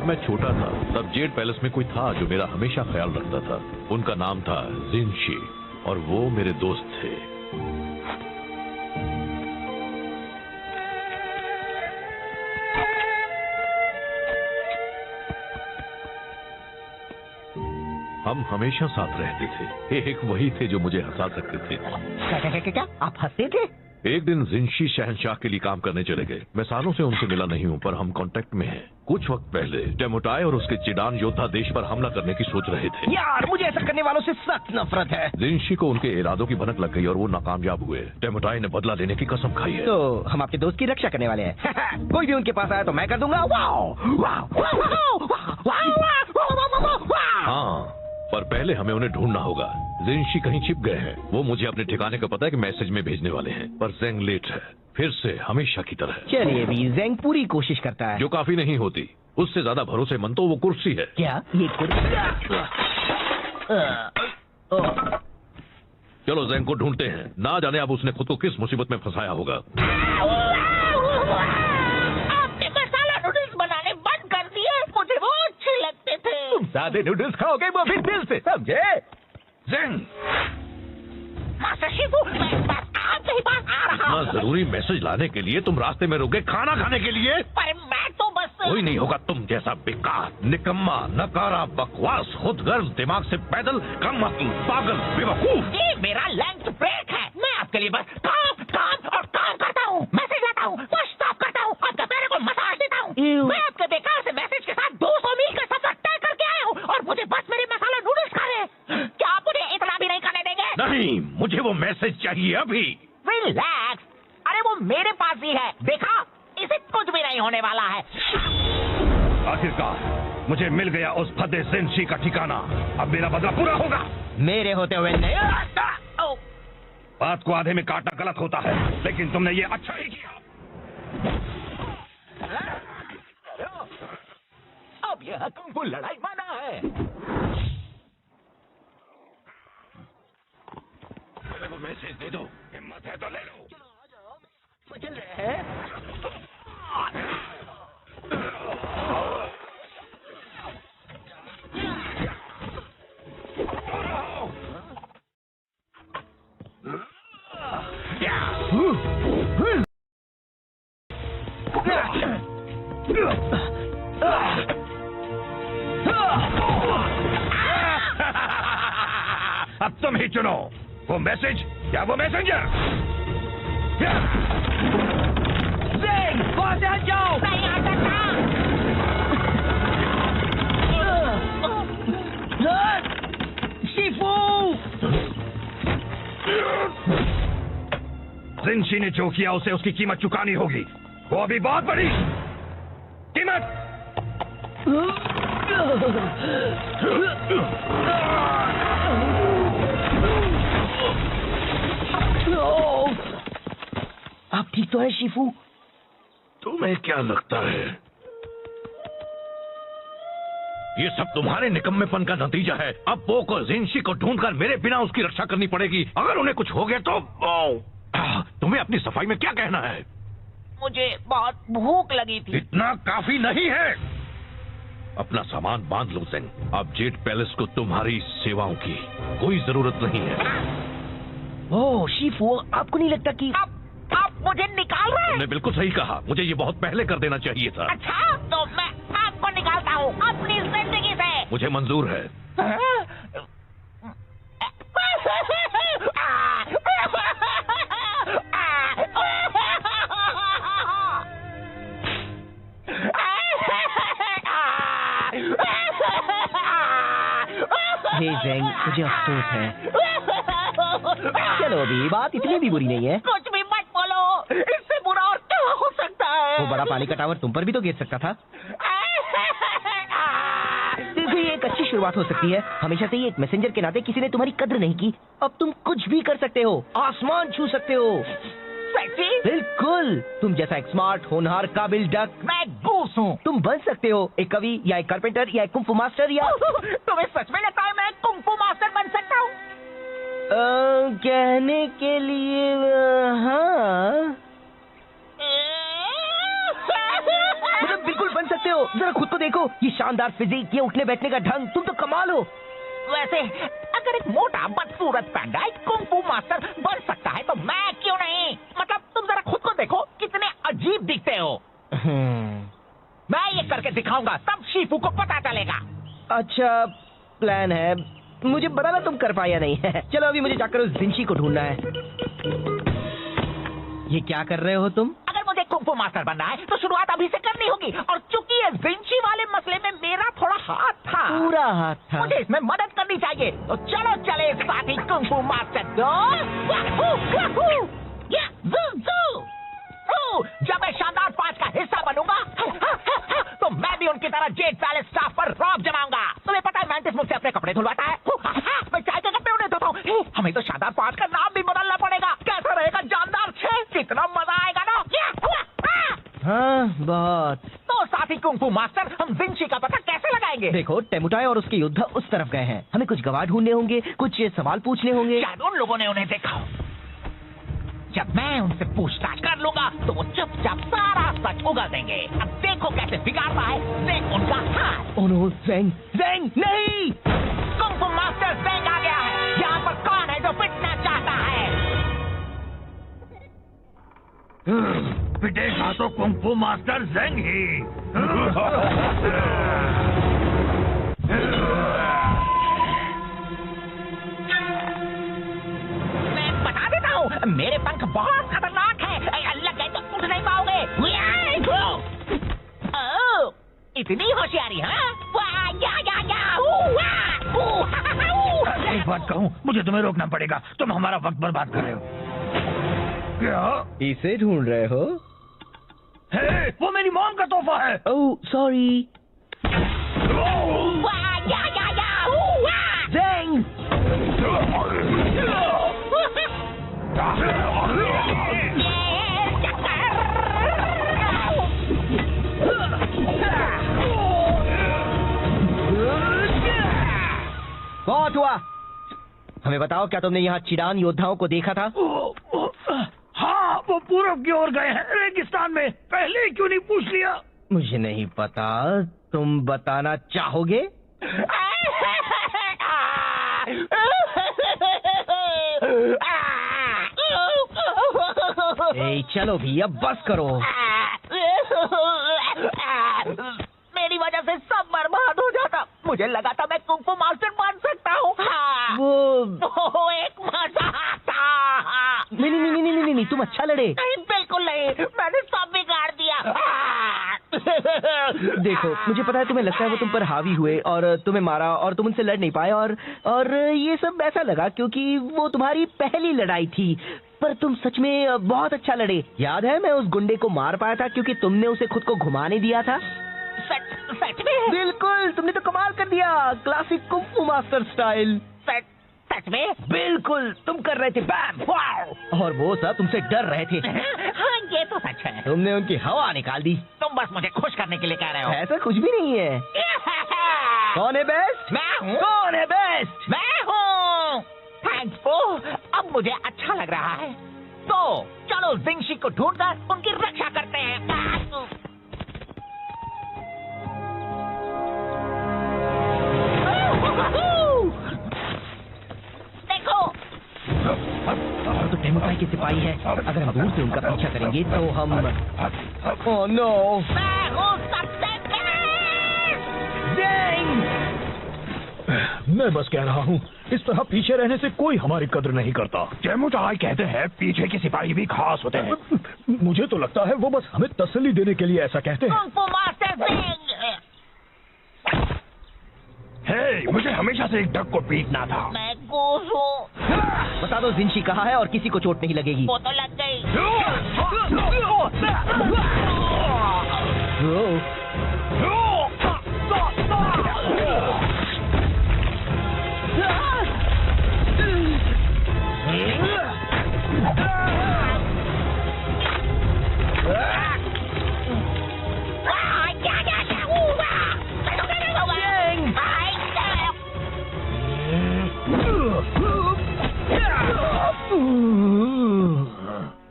जब मैं छोटा था तब जेड पैलेस में कोई था जो मेरा हमेशा ख्याल रखता था। उनका नाम था जिनशी और वो मेरे दोस्त थे। हम हमेशा साथ रहते थे। एक वही थे जो मुझे हंसा सकते थे। क्या आप हंसते थे? एक दिन जिनशी शहंशाह के लिए काम करने चले गए। मैं सालों से उनसे मिला नहीं हूँ, पर हम कांटेक्ट में हैं। कुछ वक्त पहले टेमोटाई और उसके चिडान योद्धा देश पर हमला करने की सोच रहे थे। यार, मुझे ऐसा करने वालों से सख्त नफरत है। जिनशी को उनके इरादों की भनक लग गई और वो नाकामयाब हुए। टेमोटाई ने बदला लेने की कसम खाई है। तो हम आपके दोस्त की रक्षा करने वाले हैं। कोई भी उनके पास आया तो मैं कर दूंगा। हाँ, पर पहले हमें उन्हें ढूंढना होगा। जिनशी कहीं छिप गए हैं। वो मुझे अपने ठिकाने का पता है कि मैसेज में भेजने वाले हैं, पर ज़ेंग लेट है, फिर से हमेशा की तरह। चलिए भी, ज़ेंग पूरी कोशिश करता है। जो काफी नहीं होती। उससे ज्यादा भरोसेमंद तो वो कुर्सी है। क्या ये कुर्सी? चलो ज़ेंग को ढूंढते हैं। ना जाने अब उसने खुद को किस मुसीबत में फंसाया होगा। आपने मसाला नूडल्स बनाने बंद कर दिए। मुझे वो अच्छे लगते थे। तुम सादे नूडल्स खाओगे वो भी दिल से, समझे? ज़ेंग, मास्टर शिफू, मैं बस आपके पास आ रहा हूँ। इतना जरूरी मैसेज लाने के लिए तुम रास्ते में रुके खाना खाने के लिए? पर मैं तो बस कोई नहीं होगा तुम जैसा बेकार, निकम्मा, नकारा, बकवास, खुदगर्ज, दिमाग से पैदल, कम अक्ल, पागल, बेवकूफ। ये मेरा लंच ब्रेक है। मैं आपके लिए बस काम काम और काम करता हूँ। मैसेज लाता हूँ, बस स्टॉप करता हूँ, आपके पैर को मसाज देता हूँ। मैं आपके बेकार से मैसेज के साथ 200 मील का सफर तय करके आया हूँ और मुझे बस मेरे मसाला नूडल्स खाने हैं। क्या आप मुझे इतना भी नहीं खाने देंगे? नहीं, मुझे वो मैसेज चाहिए अभी। रिलैक्स। अरे वो मेरे पास ही है, देखा? इसे कुछ भी नहीं होने वाला है। आखिरकार मुझे मिल गया उस फदे जिनशी का ठिकाना। अब मेरा बदला पूरा होगा। मेरे होते हुए नहीं। बात को आधे में काटना गलत होता है, लेकिन तुमने ये अच्छा ही किया। अब यह कुंफू लड़ाई माना है। वो मैसेज दे दो, हिम्मत है तो ले लो। चल रहे हैं। अब तुम ही चुनो, वो मैसेज या वो मैसेंजर। ज़ेंग, वहाँ से हट जाओ। नहीं आ सकता। शिफू! जिनशी ने जो किया उसे उसकी कीमत चुकानी होगी। वो अभी बहुत बड़ी कीमत। आप ठीक तो है शिफू? तुम्हें क्या लगता है ये सब तुम्हारे निकम्मेपन का नतीजा है? अब पोक और जिनशी को ढूंढकर मेरे बिना उसकी रक्षा करनी पड़ेगी। अगर उन्हें कुछ हो गया तो तुम्हें अपनी सफाई में क्या कहना है? मुझे बहुत भूख लगी थी। इतना काफी नहीं है। अपना सामान बांध लो ज़ेंग। अब जेड पैलेस को तुम्हारी सेवाओं की कोई जरूरत नहीं है। ओह शिफू, आपको नहीं लगता कि आप मुझे निकाल रहे हैं? तुमने बिल्कुल सही कहा। मुझे ये बहुत पहले कर देना चाहिए था। अच्छा, तो मैं आपको निकालता हूँ अपनी जिंदगी से। मुझे मंजूर है। हे ज़ेंग, मुझे अफसोस है। चलो अभी, बात इतनी भी बुरी नहीं है। कुछ भी मत बोलो, इससे बुरा और क्या हो सकता है? वो बड़ा पानी का टावर तुम पर भी तो गिर सकता था। देखो, ये एक अच्छी शुरुआत हो सकती है। हमेशा से ही एक मैसेंजर के नाते किसी ने तुम्हारी कद्र नहीं की। अब तुम कुछ भी कर सकते हो, आसमान छू सकते हो। सेक्सी? बिल्कुल, तुम जैसा एक स्मार्ट, होनहार, काबिल डक। मैं गूस हूँ। तुम बन सकते हो एक कवि या एक कारपेंटर या एक कुंफू मास्टर या तुम्हें सच में लगता है मैं कुंफू मास्टर बन सकता हूँ? कहने के लिए हाँ, मतलब बिल्कुल बन सकते हो। हो? जरा खुद को देखो, ये शानदार फिजिक, ये उठने बैठने का ढंग, तुम तो कमाल हो। वैसे अगर एक मोटा बदसूरत पैंडा एक कुंग फू मास्टर बन सकता है तो मैं क्यों नहीं? मतलब तुम जरा खुद को देखो, कितने अजीब दिखते हो। मैं ये करके दिखाऊंगा, तब शीफू को पता चलेगा। अच्छा प्लान है, मुझे बताना तुम कर पाया नहीं है। चलो अभी मुझे जाकर उस जिंशी को ढूंढना है। ये क्या कर रहे हो तुम? अगर मुझे कुंग फू मास्टर बनना है तो शुरुआत अभी से करनी होगी, और चूंकि ये जिंशी वाले मसले में मेरा थोड़ा हाथ था, पूरा हाथ था। मुझे इसमें मदद करनी चाहिए। तो चलो चले साथी कुंग फू मास्टर दो। जब मैं शानदार 5 का हिस्सा बनूंगा तो मैं भी उनकी तरह जेट पैलेस स्टाफ पर रौब जमाऊंगा। तुम्हें पता है मैंटिस मुझसे अपने कपड़े धुलवाता है, मैं चाय के कपड़े उन्हें धोता हूँ। हमें तो शानदार 5 का नाम भी बदलना पड़ेगा। कैसा रहेगा जानदार 6? कितना मजा आएगा ना। हाँ बहुत। तो साथी कुंग फू मास्टर, हम जिंशी का पता कैसे लगाएंगे? देखो टेमुटाई और उसके योद्धा उस तरफ गए हैं, हमें कुछ गवाह ढूंढने होंगे, कुछ सवाल पूछने होंगे। शायद उन लोगों ने उन्हें देखा हो। जब मैं उनसे पूछताछ कर लूंगा तो वो चुपचाप सारा सच उगल देंगे। अब देखो कैसे बिगाड़ता है ज़ेंग उनका हाथ। ओह नो, ज़ेंग, ज़ेंग नहीं! कुंग फू मास्टर ज़ेंग आ गया है। यहाँ पर कौन है जो पिटना चाहता है? पिटेगा तो कुंग फू मास्टर ज़ेंग ही। मैं बता देता हूँ, मेरे पंख बहुत खतरनाक है। लग गए तो उठ नहीं पाओगे। ओह, इतनी होशियारी, हाँ? एक बात कहूँ, मुझे तुम्हें रोकना पड़ेगा, तुम हमारा वक्त बर्बाद कर रहे हो। क्या इसे ढूंढ रहे हो? हे, वो मेरी मॉम का तोहफा है। Oh sorry. ज़ेंग! बहुत हुआ। हमें बताओ, क्या तुमने यहाँ चिडान योद्धाओं को देखा था? हाँ, वो पूरब की ओर गए हैं, रेगिस्तान में। पहले ही क्यों नहीं पूछ लिया? मुझे नहीं पता, तुम बताना चाहोगे? ए, चलो भी, अब बस करो। मेरी वजह से सब बर्बाद हो जाता। मुझे लगा था मैं कुंग फू मास्टर बन सकता हूँ। वो एक मजाक था। नहीं, तुम अच्छा लड़े। नहीं, बिल्कुल नहीं, मैंने सब बिगाड़ दिया। देखो, मुझे पता है तुम्हें लगता है वो तुम पर हावी हुए और तुम्हें मारा और तुम उनसे लड़ नहीं पाए, और ये सब ऐसा लगा क्योंकि वो तुम्हारी पहली लड़ाई थी। पर तुम सच में बहुत अच्छा लड़े। याद है, मैं उस गुंडे को मार पाया था क्योंकि तुमने उसे खुद को घुमाने दिया था। सच में? बिल्कुल, तुमने तो कमाल कर दिया, क्लासिक कुंग फू मास्टर स्टाइल। सच में? बिल्कुल, तुम कर रहे थे बैम, वाओ, और वो सब तुमसे डर रहे थे। हाँ, ये तो सच है। तुमने उनकी हवा निकाल दी। तुम बस मुझे खुश करने के लिए कह रहे हो। ऐसा कुछ भी नहीं है। कौन है बेस्ट? मैं हूँ। कौन है बेस्ट? मैं हूँ। थैंक्स फू, अब मुझे अच्छा लग रहा है। तो चलो जिंशी को ढूंढकर उनकी रक्षा करते हैं। देखो, तो टेमुटाई के सिपाही है। अगर हम दूर से उनका पीछा करेंगे तो हम ओह नो, मैं हूँ सबसे मैं बस कह रहा हूँ, इस तरह पीछे रहने से कोई हमारी कद्र नहीं करता। टेमुटाई कहते हैं पीछे के सिपाही भी खास होते हैं। मुझे तो लगता है वो बस हमें तसल्ली देने के लिए ऐसा कहते हैं। कुंग फू मास्टर ज़ेंग। हे, मुझे हमेशा से एक डक को पीटना था। मैं गोस हूँ। बता दो जिंशी कहाँ है और किसी को चोट नहीं लगेगी। वो तो लग गई।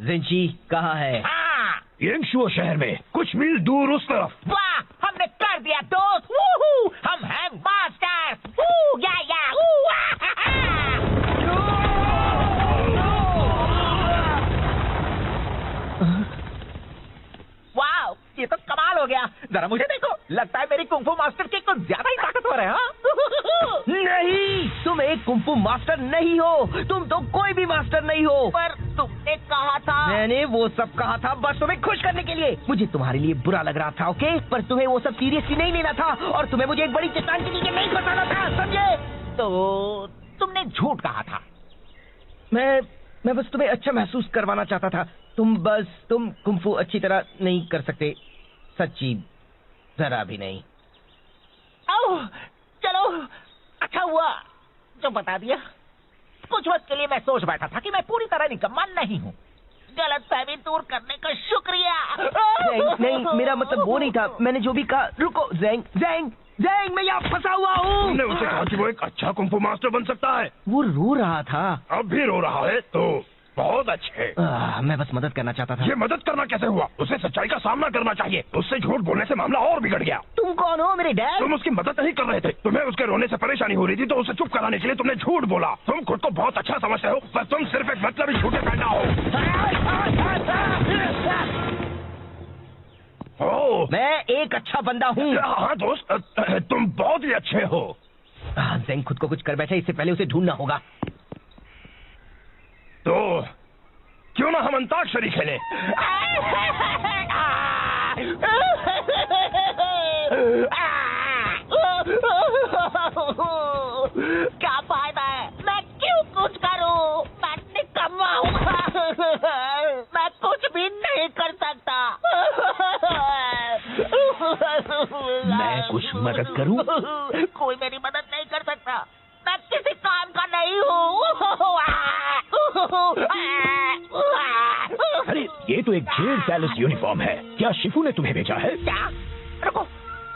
जिंशी कहाँ है? हाँ, येंगशुओ शहर में कुछ मील दूर उस तरफ। वाह, हमने मेरी कुंफू मास्टर की कुछ ज्यादा ही ताकतवर है, हाँ? नहीं, तुम एक कुंफू मास्टर नहीं हो। तुम तो कोई भी मास्टर नहीं हो। पर तुमने कहा था। मैंने वो सब कहा था बस तुम्हें खुश करने के लिए। मुझे तुम्हारे लिए बुरा लग रहा था, ओके? पर तुम्हें वो सब सीरियसली नहीं लेना था और तुम्हें मुझे एक बड़ी चट्टान के नीचे नहीं फंसाना था, समझे? तो तुमने झूठ कहा था। मैं बस तुम्हें अच्छा महसूस करवाना चाहता था। तुम कुंफू अच्छी तरह नहीं कर सकते, सच्ची जरा भी नहीं। ओह, चलो अच्छा हुआ जो बता दिया। कुछ वक्त के लिए मैं सोच बैठा था कि मैं पूरी तरह निकम्मा नहीं हूँ। गलतफहमी दूर करने का शुक्रिया। नहीं, मेरा मतलब वो नहीं था। मैंने जो भी कहा। रुको, ज़ैंग, मैं यहाँ फंसा हुआ हूँ। तुमने उसे कहा कि वो एक अच्छा कुंफू मास्टर बन सकता है। वो रो रहा था। अब भी रो रहा है तो बहुत अच्छे। मैं बस मदद करना चाहता था। ये मदद करना कैसे हुआ? उसे सच्चाई का सामना करना चाहिए। उससे झूठ बोलने से मामला और बिगड़ गया। तुम कौन हो, मेरे डैड? तुम उसकी मदद नहीं कर रहे थे। तुम्हें उसके रोने से परेशानी हो रही थी तो उसे चुप कराने के लिए तुमने झूठ बोला। तुम खुद को बहुत अच्छा समझते हो पर तुम सिर्फ एक मतलबी झूठे पैदा हो। मैं एक अच्छा बंदा हूँ। हाँ दोस्त, तुम बहुत ही अच्छे हो। ज़ैंग खुद को कुछ कर बैठा, इससे पहले उसे ढूंढना होगा। तो क्यों ना हम अंताक्षरी खेलें? क्या फायदा है? मैं क्यों कुछ करूं? मैं निकम्मा हूँ। मैं कुछ भी नहीं कर सकता। मैं कुछ मदद करूं? कोई मेरी मदद नहीं कर सकता। मैं किसी काम का नहीं हूँ। अरे ये तो एक जेड पैलेस यूनिफॉर्म है। क्या शिफू ने तुम्हें भेजा है? क्या? रुको,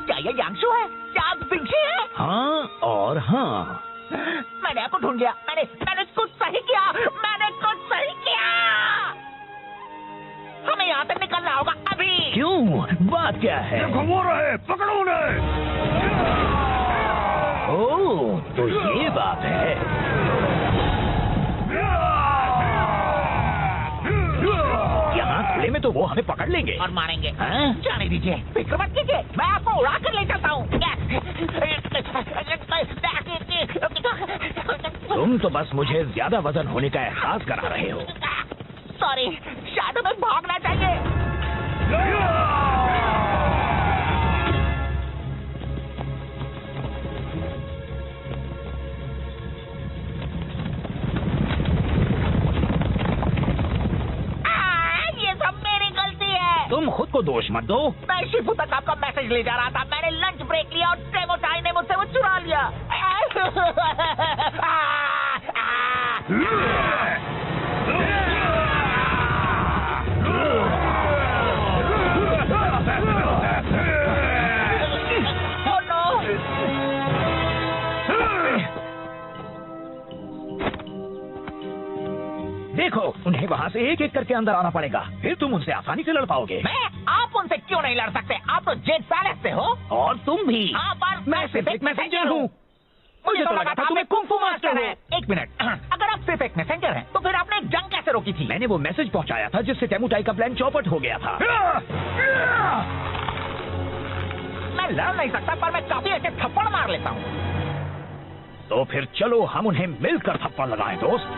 क्या ये यांगशु है? क्या बिंशी है? हाँ और हाँ। मैंने आपको ढूंढ लिया। मैंने कुछ सही किया। हमें यहाँ से निकलना होगा अभी। क्यों? बात क्या है? घुमा रहे, पकड़ो उन्हें। ओह, तो ये बात है। यहाँ खुले में तो वो हमें पकड़ लेंगे और मारेंगे। हाँ? जाने दीजिए, फिक्र मत कीजिए, मैं आपको उड़ा कर ले जाता हूँ। तुम तो बस मुझे ज्यादा वजन होने का एहसास करा रहे हो। सॉरी, शायद हमें भागना चाहिए। ये सब मेरी गलती है। तुम खुद को दोष मत दो। मैं शिफू तक आपका मैसेज ले जा रहा था। मैंने लंच ब्रेक लिया और टेमोटाई ने मुझसे वो चुरा लिया। देखो, उन्हें वहाँ से एक एक करके अंदर आना पड़ेगा, फिर तुम उनसे आसानी से लड़ पाओगे। आप उनसे क्यों नहीं लड़ सकते? आप तो जेड पैलेस से हो। और तुम भी। हाँ, पर मैं सिर्फ एक मैसेंजर हूँ। मुझे तो लगा था तुम्हें कुंफू मास्टर है। एक मिनट, अगर आप सिर्फ एक मैसेंजर हैं, तो फिर आपने एक जंग कैसे रोकी थी? मैंने वो मैसेज पहुँचाया था जिससे टेमुटाई का प्लान चौपट हो गया था। मैं लड़ नहीं सकता, पर मैं काफी अच्छे थप्पड़ मार लेता हूँ। तो फिर चलो हम उन्हें मिलकर थप्पड़ लगाएं, दोस्त।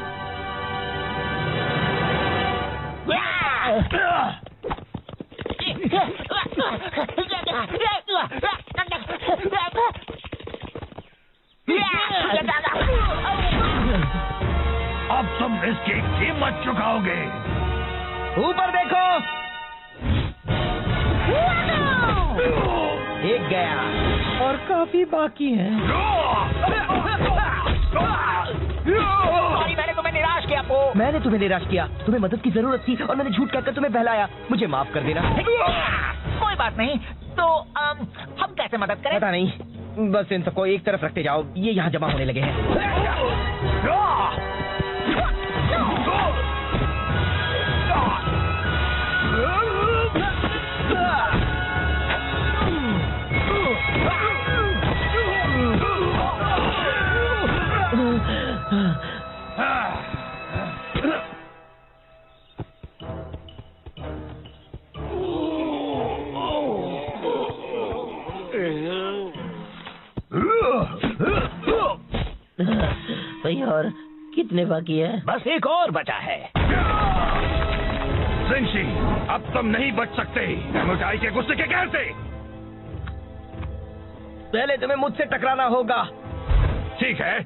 अब तुम इसकी कीमत चुकाओगे। ऊपर देखो। एक गया और काफी बाकी है। सॉरी, मैंने तुम्हें निराश किया। मैंने तुम्हें निराश किया। तुम्हें मदद की जरूरत थी और मैंने झूठ कहकर तुम्हें बहलाया। मुझे माफ कर देना। कोई बात नहीं। तो हम कैसे मदद करें? पता नहीं, बस इन सबको एक तरफ रखते जाओ। ये यहाँ जमा होने लगे हैं। कितने बाकी है? बस एक और बचा है। जिनशी, अब तुम नहीं बच सकते समुदाय के गुस्से के कहर से। पहले तुम्हें मुझसे टकराना होगा। ठीक है।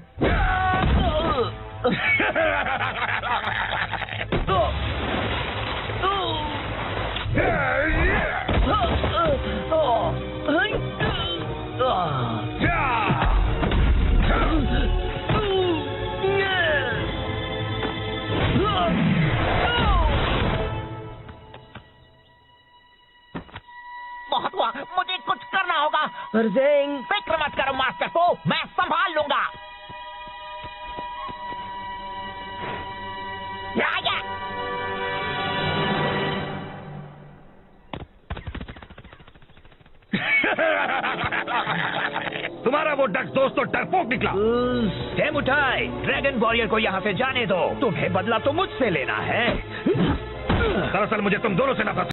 बहुत हुआ, मुझे कुछ करना होगा। ज़ेंग, फिक्र मत करो मास्टर को, मैं संभाल लूंगा। आया। तुम्हारा वो डक दोस्त तो डरपोक निकला। मुठाई, ड्रैगन वॉरियर को यहाँ से जाने दो। तुम्हें बदला तो मुझसे लेना है। दरअसल मुझे तुम दोनों से नफरत।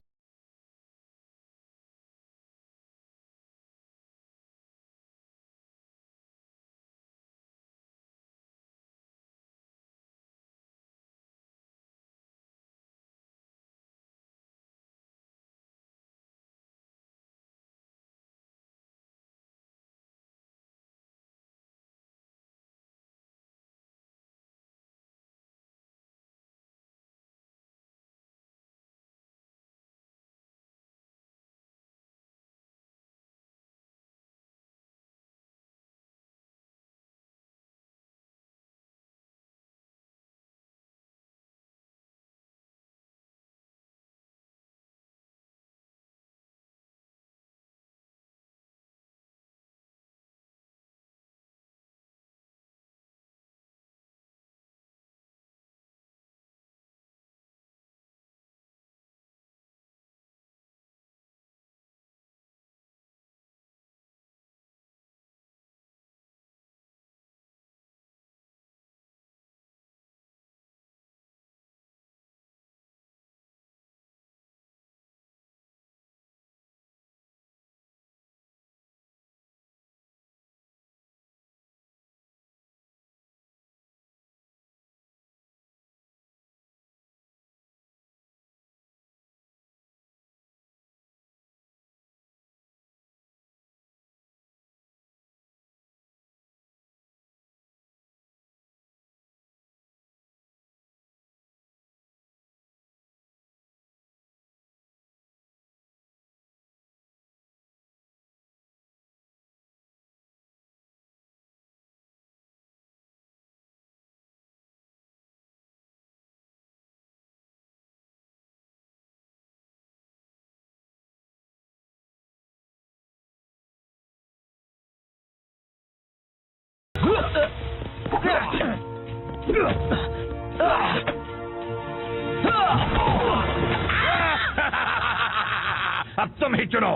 अब तुम ही चुनो,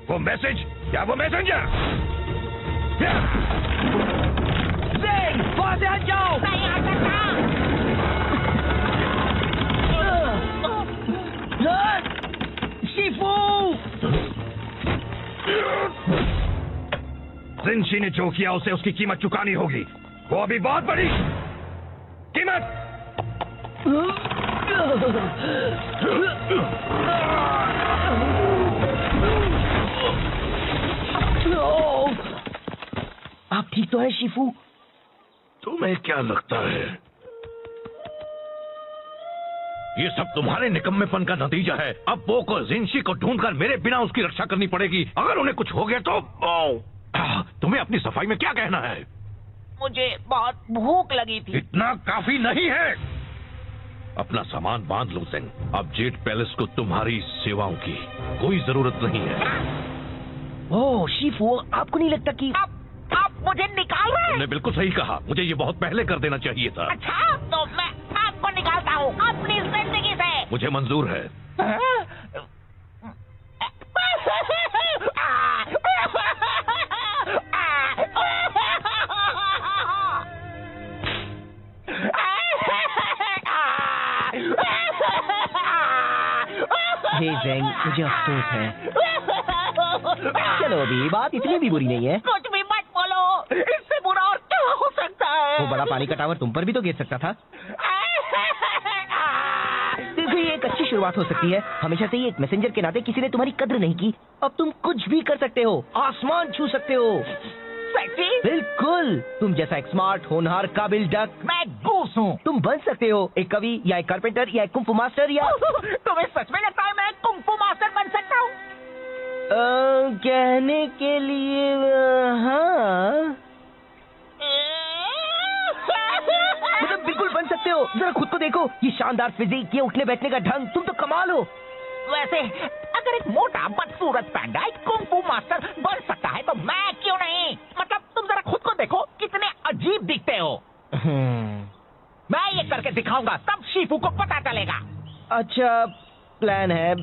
वो मैसेज या वो मैसेंजर। वहां से हट जाओ। नहीं आ सकता। शिफू, जिनशी ने जो किया उसे उसकी कीमत चुकानी होगी। वो अभी बहुत बड़ी कीमत। आप ठीक तो है शिफू? तुम्हें क्या लगता है ये सब तुम्हारे निकम्मेपन का नतीजा है? अब वो को जिनशी को ढूंढकर मेरे बिना उसकी रक्षा करनी पड़ेगी। अगर उन्हें कुछ हो गया तो तुम्हें अपनी सफाई में क्या कहना है? मुझे बहुत भूख लगी थी। इतना काफी नहीं है। अपना सामान बांध लो सिंह। अब जेट पैलेस को तुम्हारी सेवाओं की कोई जरूरत नहीं है। ओह शिफू, आपको नहीं लगता कि आप मुझे निकाल रहे हैं? तुमने बिल्कुल सही कहा, मुझे ये बहुत पहले कर देना चाहिए था। अच्छा, तो मैं आपको निकालता हूँ अपनी जिंदगी से। मुझे मंजूर है। हे ज़ेंग, मुझे अफसोस है। चलो अभी बात इतनी भी बुरी नहीं है। कुछ भी मत बोलो, इससे बुरा और क्या हो सकता है? वो बड़ा पानी का टावर तुम पर भी तो गिर सकता था। देखो, ये एक अच्छी शुरुआत हो सकती है। हमेशा से ही एक मैसेंजर के नाते किसी ने तुम्हारी कद्र नहीं की। अब तुम कुछ भी कर सकते हो, आसमान छू सकते हो। सेक्सी? बिल्कुल, तुम जैसा एक स्मार्ट, होनहार, काबिल डक। मैं गूस हूँ। तुम बन सकते हो एक कवि या एक कारपेंटर या एक कुंफू मास्टर या तुम्हें सच में लगता है मैं कुंफू मास्टर बन सकता हूँ? कहने के लिए हाँ, मतलब बिल्कुल बन सकते हो। जरा खुद को देखो, ये शानदार फिजिक, ये उठने बैठने का ढंग, तुम तो कमाल हो। वैसे अगर एक मोटा बदसूरत पैंडा एक कुंफू मास्टर बन सकता है तो मैं क्यों नहीं? मतलब तुम जरा खुद को देखो, कितने अजीब दिखते हो। मैं ये करके दिखाऊंगा, तब शीफू को पता चलेगा। अच्छा प्लान है,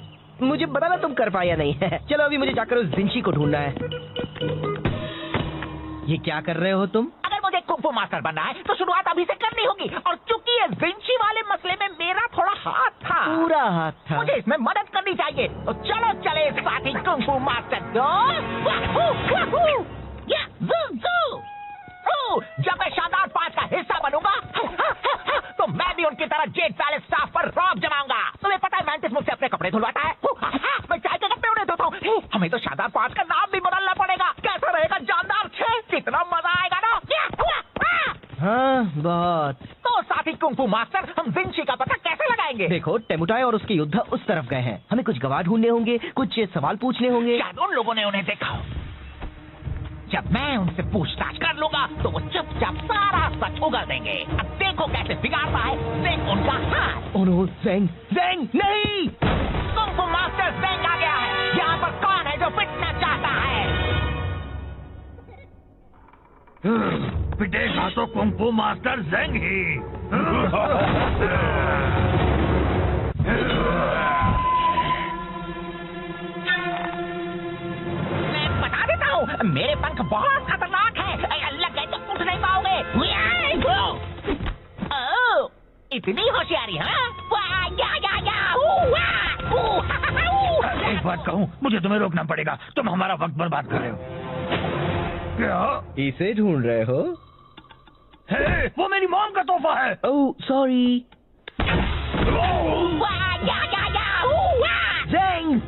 मुझे बताना तुम कर पाए या नहीं है। चलो अभी मुझे जाकर उस जिंशी को ढूंढना है। ये क्या कर रहे हो तुम? अगर मुझे कुंफू मास्टर बनना है तो शुरुआत अभी से करनी होगी, और चूंकि ये जिंशी वाले मसले में मेरा थोड़ा हाथ था, पूरा हाथ था। मुझे इसमें मदद करनी चाहिए। तो चलो चले साथी कुंफू मास्टर जब मैं शानदार 5 का हिस्सा बनूंगा तो मैं भी उनकी तरह जेट पैलेस स्टाफ पर रौब जमाऊंगा। तुम्हें पता है मैंटिस मुझसे अपने कपड़े धुलवाता है, मैं चाय के कपड़े उन्हें धोता हूँ। हमें तो शानदार 5 का नाम भी बदलना पड़ेगा। कैसा रहेगा जानदार 6? कितना मजा आएगा ना। हाँ बहुत। तो साथी कुंफू मास्टर, हम जिंशी का पता कैसे लगाएंगे? देखो, टेमुटाई और उसके योद्धा उस तरफ गए हैं। हमें कुछ गवाह ढूंढने होंगे, कुछ सवाल पूछने होंगे। शायद उन लोगों ने उन्हें देखा हो। जब मैं उनसे पूछताछ कर लूंगा तो वो चुपचाप सारा सच उगल देंगे। अब देखो कैसे बिगाड़ता है ज़ेंग उनका हाथ। ओह नो, ज़ेंग, ज़ेंग नहीं! कुंफू मास्टर ज़ेंग आ गया है। यहाँ पर कौन है जो पिटना चाहता है? पिटेगा तो कुंफू मास्टर ज़ेंग ही। मैं बता देता हूँ, मेरे पंख बहुत खतरनाक है। लग गए तो उठ नहीं पाओगे। ओह, इतनी होशियारी, हाँ? एक बात कहूँ, मुझे तुम्हें रोकना पड़ेगा। तुम हमारा वक्त बर्बाद कर रहे हो। क्या? इसे ढूंढ रहे हो? हे, वो मेरी मॉम का तोहफा है। Oh sorry. ज़ेंग!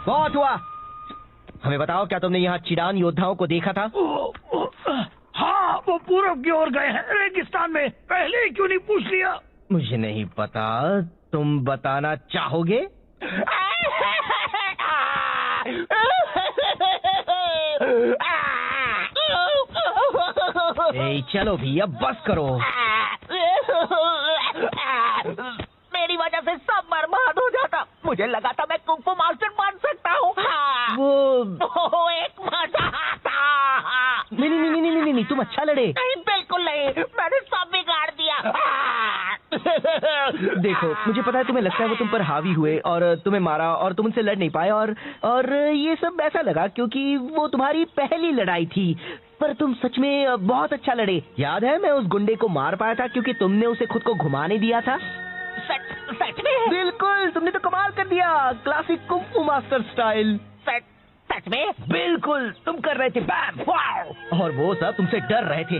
बहुत हुआ। हमें बताओ, क्या तुमने यहाँ चिडान योद्धाओं को देखा था? हाँ, वो पूरब की ओर गए हैं, रेगिस्तान में। पहले ही क्यों नहीं पूछ लिया? मुझे नहीं पता, तुम बताना चाहोगे? ए, चलो भी, अब बस करो। मेरी वजह से सब बर्बाद हो जाता। मुझे लगा था मैं कुंफू मास्टर बन सकता हूँ। वो एक मजा था। नहीं, तुम अच्छा लड़े। नहीं, बिल्कुल नहीं, मैंने सब बिगाड़ दिया। देखो, मुझे पता है तुम्हें लगता है वो तुम पर हावी हुए और तुम्हें मारा और तुम उनसे लड़ नहीं पाए, और ये सब ऐसा लगा क्योंकि वो तुम्हारी पहली लड़ाई थी। पर तुम सच में बहुत अच्छा लड़े। याद है, मैं उस गुंडे को मार पाया था क्योंकि तुमने उसे खुद को घुमाने दिया था। सच में? बिल्कुल, तुमने तो कमाल कर दिया, क्लासिक कुंफू मास्टर स्टाइल। सच में? बिल्कुल, तुम कर रहे थे बैम, वाव! और वो सब तुमसे डर रहे थे।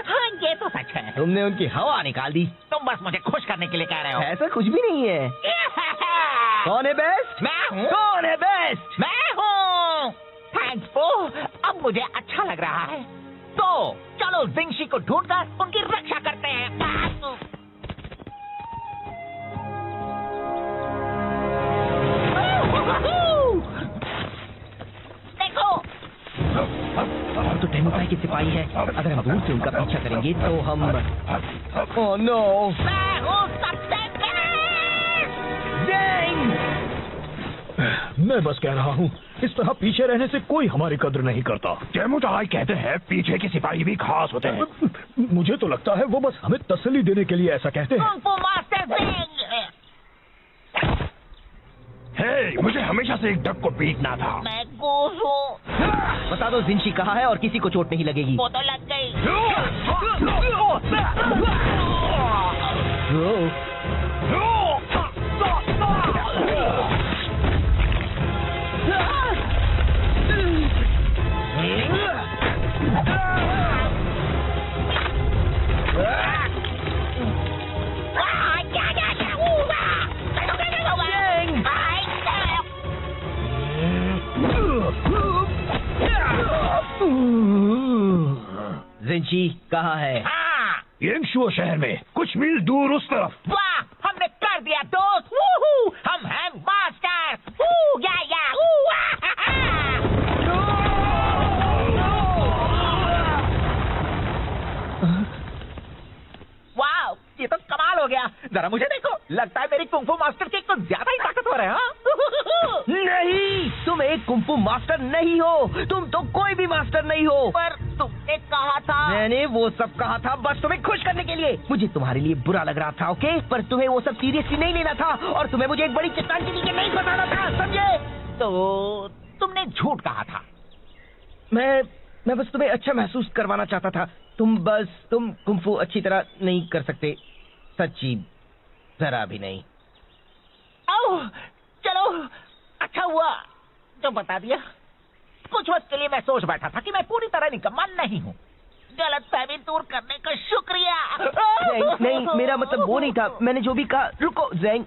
हाँ, ये तो सच है। तुमने उनकी हवा निकाल दी। तुम बस मुझे खुश करने के लिए कह रहे हो। ऐसा कुछ भी नहीं है। कौन है बेस्ट? मैं हूँ। कौन है बेस्ट? मैं हूँ। थैंक्स पो, अब मुझे अच्छा लग रहा है। तो चलो जिंशी को ढूंढकर उनकी रक्षा करते हैं। देखो, हम तो टेमुटाई के सिपाही हैं। अगर हम दूर से उनका पीछा करेंगे तो हम ओह नो, मैं हूँ सबसे मैं बस कह रहा हूँ, इस तरह पीछे रहने से कोई हमारी कद्र नहीं करता। टेमुटाई कहते हैं पीछे के सिपाही भी खास होते हैं। मुझे तो लगता है वो बस हमें तसल्ली देने के लिए ऐसा कहते हैं। Kung fu master Zeng. हे, मुझे हमेशा से एक डक को पीटना था। मैं गूस हूँ। बता दो जिंशी कहाँ है और किसी को चोट नहीं लगेगी। वो तो लग गई। जिंशी कहाँ है? हाँ, येंगशुओ शहर में कुछ मील दूर उस तरफ। वाह, हमने कर दिया दोस्त। वूहू, हम हैं मास्टर। वू, या, वू, हा, वाह, ये तो कमाल हो गया। जरा मुझे देखो, लगता है मेरी कुंफू मास्टर की कुछ ज्यादा ही ताकतवर है। हाँ? नहीं, तुम एक कुंफू मास्टर नहीं हो। तुम तो कोई भी मास्टर नहीं हो। पर तुमने कहा था। मैंने वो सब कहा था बस तुम्हें खुश करने के लिए। मुझे तुम्हारे लिए बुरा लग रहा था, ओके? पर तुम्हें वो सब सीरियसली नहीं लेना था और तुम्हें मुझे एक बड़ी चट्टान के नीचे नहीं फंसाना था, समझे? तो तुमने झूठ कहा था। मैं बस तुम्हें अच्छा महसूस करवाना चाहता था। तुम कुंफू अच्छी तरह नहीं कर सकते, सच्ची, जरा भी नहीं। ओह, चलो, अच्छा हुआ जो बता दिया। कुछ वक्त के लिए मैं सोच बैठा था कि मैं पूरी तरह निकम्मा नहीं हूँ। गलतफहमी दूर करने का शुक्रिया। नहीं, मेरा मतलब वो नहीं था। मैंने जो भी कहा। रुको, ज़ैंग,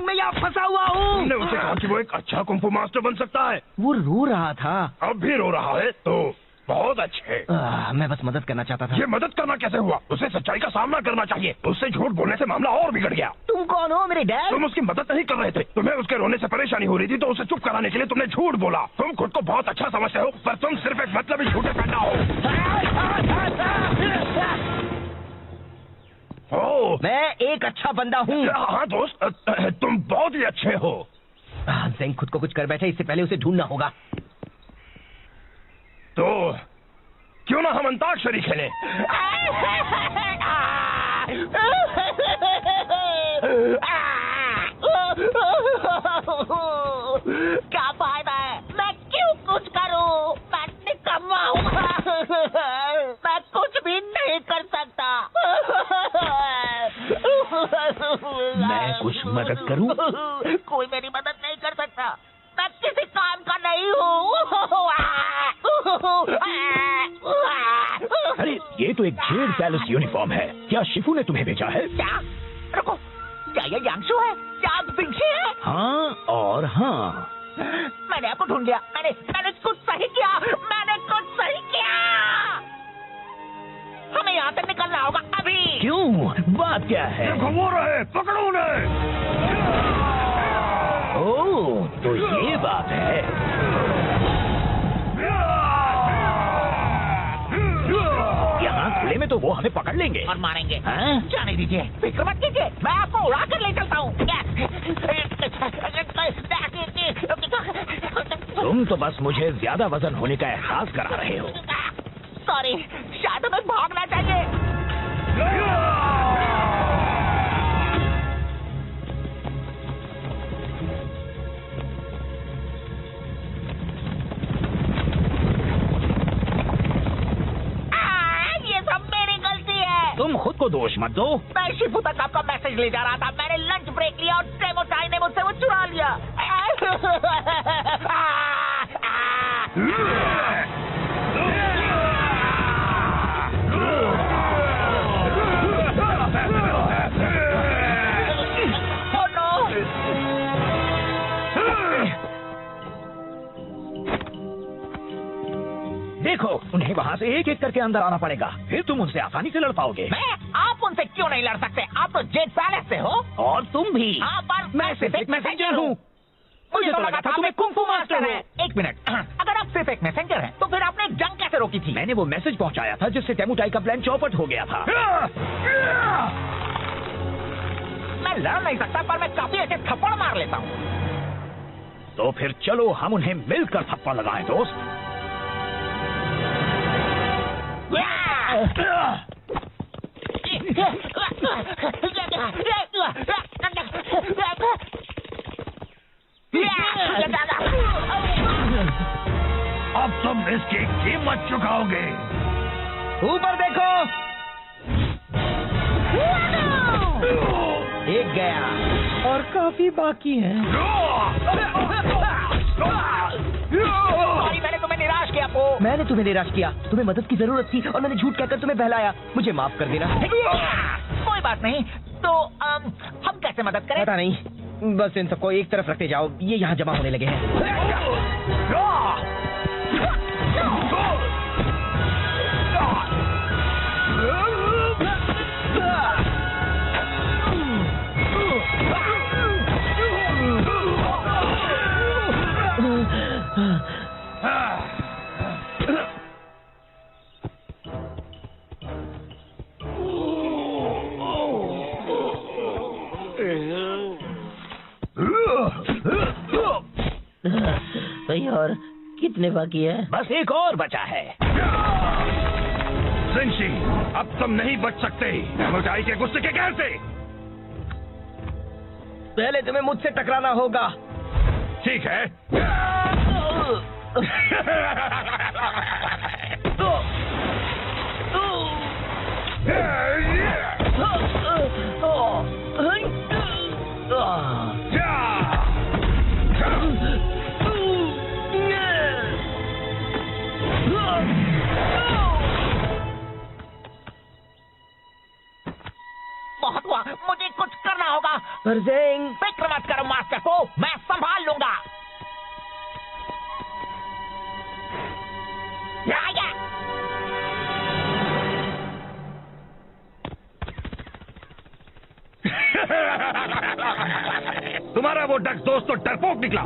मैं यहाँ फंसा हुआ हूँ। तुमने उसे कहा कि वो एक अच्छा कुंफू मास्टर बन सकता है। वो रो रहा था। अब भी रो रहा है तो बहुत अच्छे। मैं बस मदद करना चाहता था। ये मदद करना कैसे हुआ? उसे सच्चाई का सामना करना चाहिए। उससे झूठ बोलने से मामला और बिगड़ गया। तुम कौन हो, मेरे डैड? तुम उसकी मदद नहीं कर रहे थे। तुम्हें उसके रोने से परेशानी हो रही थी तो उसे चुप कराने के लिए तुमने झूठ बोला। तुम खुद को बहुत अच्छा समझते हो पर तुम सिर्फ एक मतलबी झूठे पैदा हो। मैं एक अच्छा बंदा हूँ। हाँ दोस्त, तुम बहुत ही अच्छे हो। ज़ैंग खुद को कुछ कर बैठे, इससे पहले उसे ढूंढना होगा। तो क्यों ना हम अंताक्षरी खेलें? क्या फायदा है? मैं क्यों कुछ करूं? मैं निकम्मा हूँ। मैं कुछ भी नहीं कर सकता। मैं कुछ मदद करूं? कोई मेरी मदद नहीं कर सकता। मैं किसी काम का नहीं हूँ। अरे ये तो एक जेड पैलेस यूनिफॉर्म है। क्या शिफू ने तुम्हें भेजा है? क्या? रुको, क्या ये यांगशु है? क्या जिंशी है? हाँ और हाँ। मैंने आपको ढूंढ लिया। मैंने कुछ सही किया। मैंने कुछ सही किया। हमें यहाँ से निकलना होगा अभी। क्यों? बात क्या है? वो रहे, पकड़ो उन्हें। ओह, तो ये बात है। यहाँ खुले में तो वो हमें पकड़ लेंगे और मारेंगे। हाँ? जाने दीजिए, फिक्र मत कीजिए। मैं आपको उड़ा कर ले चलता हूँ। तुम तो बस मुझे ज्यादा वजन होने का एहसास करा रहे हो। सॉरी, शायद हमें भागना चाहिए। तुम खुद को दोष मत दो। मैं शिफू तक आपका मैसेज ले जा रहा था। मैंने लंच ब्रेक लिया और टेमोटाई ने मुझसे वो चुरा लिया। Oh no! देखो, उन्हें वहाँ से एक एक करके अंदर आना पड़ेगा, फिर तुम उनसे आसानी से लड़ पाओगे। आप उनसे क्यों नहीं लड़ सकते? आप तो जेड पैलेस से हो। और तुम भी। हाँ, पर मैं सिर्फ एक मैसेंजर हूँ। मुझे तो लगा था तुम्हें कुंफू मास्टर है। एक मिनट, अगर आप सिर्फ एक मैसेंजर हैं, तो फिर आपने जंग कैसे रोकी थी? मैंने वो मैसेज पहुँचाया था जिससे टेमुटाई का प्लान चौपट हो गया था। मैं लड़ नहीं सकता, पर मैं काफी अच्छे थप्पड़ मार लेता हूँ। तो फिर चलो हम उन्हें मिलकर थप्पड़ लगाएं दोस्त। अब तुम इसकी कीमत चुकाओगे। ऊपर देखो। गया और काफी बाकी है। सॉरी, मैंने तुम्हें निराश किया पो। मैंने तुम्हें निराश किया, तुम्हें मदद की जरूरत थी और मैंने झूठ कहकर तुम्हें बहलाया। मुझे माफ कर देना। कोई बात नहीं, तो हम कैसे मदद करें? पता नहीं, बस इन सबको एक तरफ रखते जाओ, ये यहाँ जमा होने लगे हैं। भाई और कितने बाकी है? बस एक और बचा है। जिनशी, अब तुम नहीं बच सकते डेमोटाई के गुस्से के कहर से। पहले तुम्हें मुझसे टकराना होगा। ठीक है। बहुत हुआ, मुझे कुछ करना होगा। पर ज़ेंग, फिक्र मत करो मास्टर को, मैं संभाल लूंगा। आया। तुम्हारा वो डक दोस्त तो डरपोक निकला।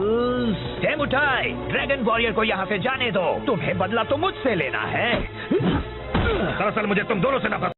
डेमोटाई, ड्रैगन वॉरियर को यहाँ से जाने दो। तुम्हें बदला तो मुझसे लेना है। दरअसल मुझे तुम दोनों से नफरत।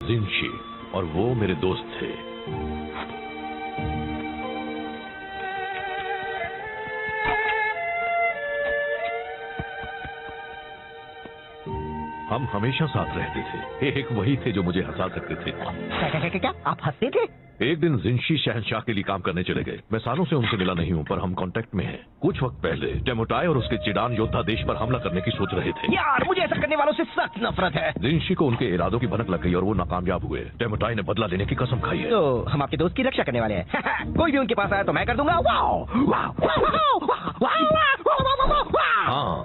जिनशी और वो मेरे दोस्त थे। हम हमेशा साथ रहते थे। एक वही थे जो मुझे हंसा सकते थे। क्या आप हंसते थे? एक दिन जिनशी शहंशाह के लिए काम करने चले गए। मैं सालों से उनसे मिला नहीं हूँ, पर हम कांटेक्ट में हैं। कुछ वक्त पहले डेमोटाई और उसके चिडान योद्धा देश पर हमला करने की सोच रहे थे। यार, मुझे ऐसा करने वालों से सख्त नफरत है। जिनशी को उनके इरादों की भनक लग गई और वो नाकामयाब हुए। डेमोटाई ने बदला लेने की कसम खाई है। तो हम आपके दोस्त की रक्षा करने वाले हैं। कोई भी उनके पास आया तो मैं कर दूंगा। हाँ,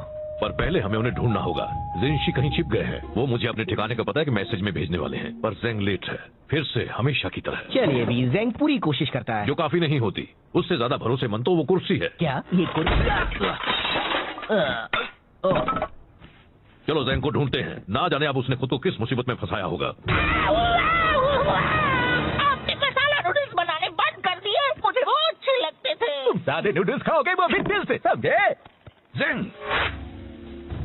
पर पहले हमें उन्हें ढूंढना होगा। जिनशी कहीं छिप गए हैं। वो मुझे अपने ठिकाने का पता है कि मैसेज में भेजने वाले हैं, पर ज़ेंग लेट है। फिर से हमेशा की तरह। चलिए भी, ज़ेंग पूरी कोशिश करता है। जो काफी नहीं होती। उससे ज्यादा भरोसेमंद तो वो कुर्सी है। क्या ये कुर्सी? चलो ज़ेंग को ढूंढते हैं। ना जाने अब उसने खुद को किस मुसीबत में फंसाया होगा। आपने मसाला नूडल्स बनाने बंद कर दिए। मुझे वो अच्छे लगते थे। तुम सादे नूडल्स खाओगे वो भी दिल से, समझे? ज़ेंग,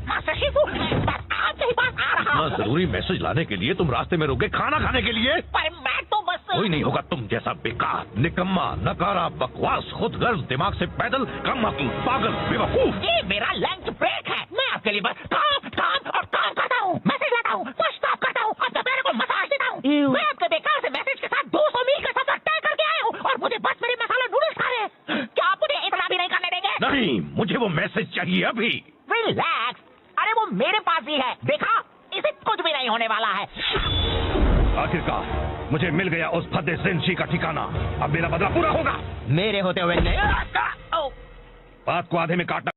मास्टर शिफू, मैं बस आपके ही पास आ रहा इतना हूँ। जरूरी मैसेज लाने के लिए तुम रास्ते में रुक गए खाना खाने के लिए? पर मैं तो बस कोई नहीं होगा तुम जैसा बेकार, निकम्मा, नकारा, बकवास, खुदगर्ज, दिमाग से पैदल, कम अक्ल, पागल, बेवकूफ। ये मेरा लंच ब्रेक है। मैं आपके लिए बस काम काम और काम करता हूँ, मैसेज लाता हूँ, पुश स्टॉप करता हूँ, अपने पैर को मसाज देता हूँ। मैं आपके बेकार से मैसेज के साथ 200 मील का सफर तय करके आया हूँ और मुझे बस मेरे मसाला नूडल्स खा रहे हैं। क्या आप मुझे इतना भी नहीं करने देंगे? नहीं, मुझे वो मैसेज चाहिए अभी। रिलैक्स, अरे वो मेरे पास ही है, देखा, इसे कुछ भी नहीं होने वाला है। आखिरकार मुझे मिल गया उस फद्दे जिनशी का ठिकाना। अब मेरा बदला पूरा होगा। मेरे होते हुए नहीं। बात को आधे में काटना।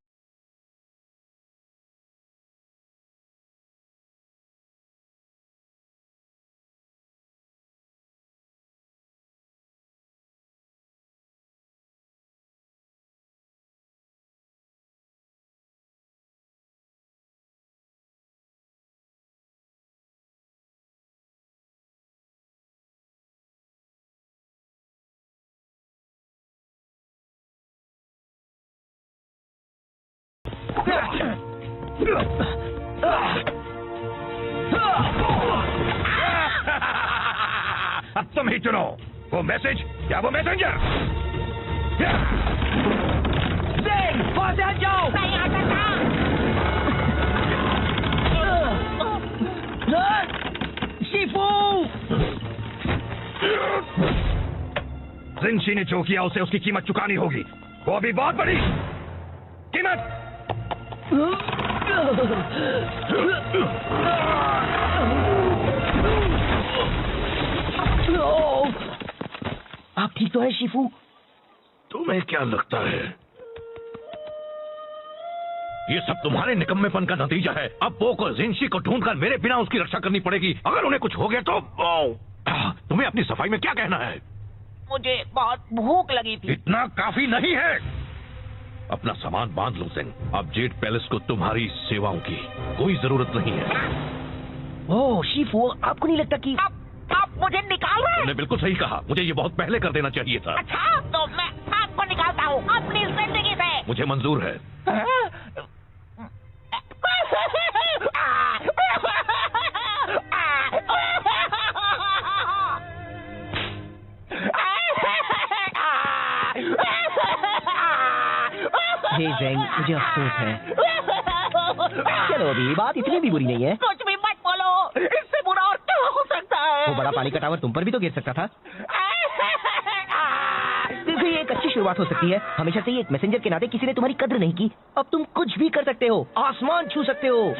अब तुम ही चुनो, वो मैसेज या वो मैसेंजर। वहां से हट जाओ। नहीं आ सकता। शिफू, जिनशी ने जो किया उसे उसकी कीमत चुकानी होगी। वो अभी बहुत बड़ी कीमत। आप ठीक तो है शिफू? तुम्हें क्या लगता है ये सब तुम्हारे निकम्मेपन का नतीजा है? अब पोक और जिनशी को ढूंढकर मेरे बिना उसकी रक्षा करनी पड़ेगी। अगर उन्हें कुछ हो गया तो तुम्हें अपनी सफाई में क्या कहना है? मुझे बहुत भूख लगी थी। इतना काफी नहीं है। अपना सामान बांध लो सिंह। अब जेट पैलेस को तुम्हारी सेवाओं की कोई जरूरत नहीं है। ओह शिफू, आपको नहीं लगता कि आप मुझे निकाल रहे हैं? तुमने बिल्कुल सही कहा, मुझे ये बहुत पहले कर देना चाहिए था। अच्छा, तो मैं आपको निकालता हूँ अपनी जिंदगी से। मुझे मंजूर है। हे ज़ेंग, मुझे अफसोस है। चलो अभी बात इतनी भी बुरी नहीं है। कुछ भी मत बोलो, इससे बुरा और क्या हो सकता है? वो बड़ा पानी का टावर तुम पर भी तो गिर सकता था। देखो, ये एक अच्छी शुरुआत हो सकती है। हमेशा से ही एक मैसेंजर के नाते किसी ने तुम्हारी कद्र नहीं की। अब तुम कुछ भी कर सकते हो, आसमान छू सकते हो।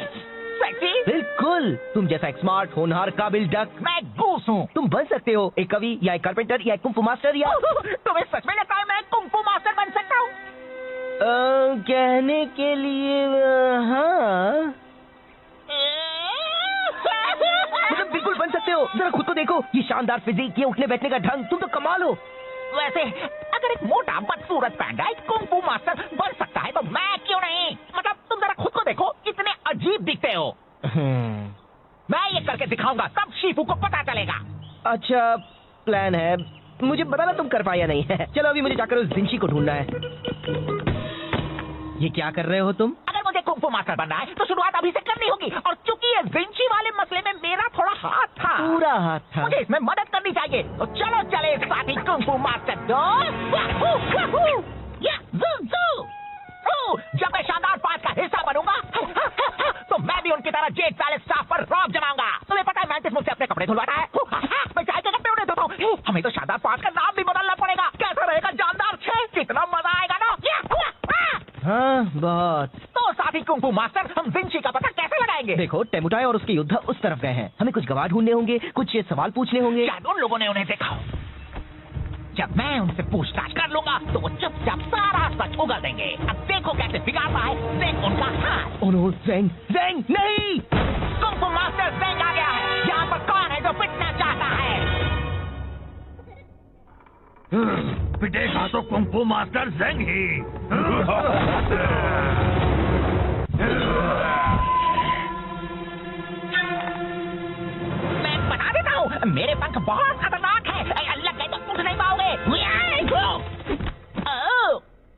सेक्सी? बिल्कुल, तुम जैसा एक स्मार्ट, होनहार, काबिल डक। मैं गूस हूँ। तुम बन सकते हो एक कवि या एक कारपेंटर या एक कुंफू मास्टर या तुम्हें सच में लगता है मैं कुंफू मास्टर बन सकता हूँ? कहने के लिए हाँ, मतलब बिल्कुल बन सकते हो। जरा खुद को देखो, ये शानदार फिजिक, ये उठने बैठने का ढंग, तुम तो कमाल हो। वैसे अगर एक मोटा बदसूरत पैंडा एक कुंफू मास्टर बन सकता है तो मैं क्यों नहीं? मतलब तुम जरा खुद को देखो, कितने अजीब दिखते हो। मैं ये करके दिखाऊंगा, तब शिफू को पता चलेगा। अच्छा प्लान है, मुझे बताना तुम कर पाया नहीं है। चलो अभी मुझे जाकर उस जिनशी को ढूंढना है। ये क्या कर रहे हो तुम? अगर मुझे कुंफू मास्टर बनना है तो शुरुआत अभी से करनी होगी, और चूंकि ये जिनशी वाले मसले में मेरा थोड़ा हाथ था, पूरा हाथ था। मुझे इसमें मदद करनी चाहिए। तो चलो चले साथी कुंफू मास्टर जब मैं शानदार पांच का हिस्सा बनूंगा तो मैं भी उनकी तरह जेट पैलेस स्टाफ पर रौब जमाऊंगा। तुम्हें पता है मैंटिस मुझसे अपने कपड़े धुलवाता है, मैं चाय के कपड़े उन्हें धोता हूँ। हमें तो शानदार पांच का नाम भी बदलना पड़ेगा। कैसा रहेगा जानदार 6? कितना मजा आएगा ना। हाँ बहुत। तो साथी कुंफू मास्टर, हम जिनशी का पता कैसे लगाएंगे? देखो, टेमुटाई और उसके योद्धा उस तरफ गए हैं। हमें कुछ गवाह ढूंढने होंगे, कुछ सवाल पूछने होंगे। शायद उन लोगों ने उन्हें देखा हो। जब मैं उनसे पूछताछ कर लूंगा तो वो चुपचाप सारा सच उगल देंगे। अब देखो कैसे बिगाड़ता है ज़ेंग उनका हाथ। ओह नो, ज़ेंग, ज़ेंग नहीं! कुंफू मास्टर ज़ेंग आ गया है। यहाँ पर कौन है जो पिटना चाहता है? पिटेगा तो कुंफू मास्टर ज़ेंग ही। मैं बता देता हूँ, मेरे पंख बहुत खतरनाक है। लग गए तो उठ नहीं पाओगे।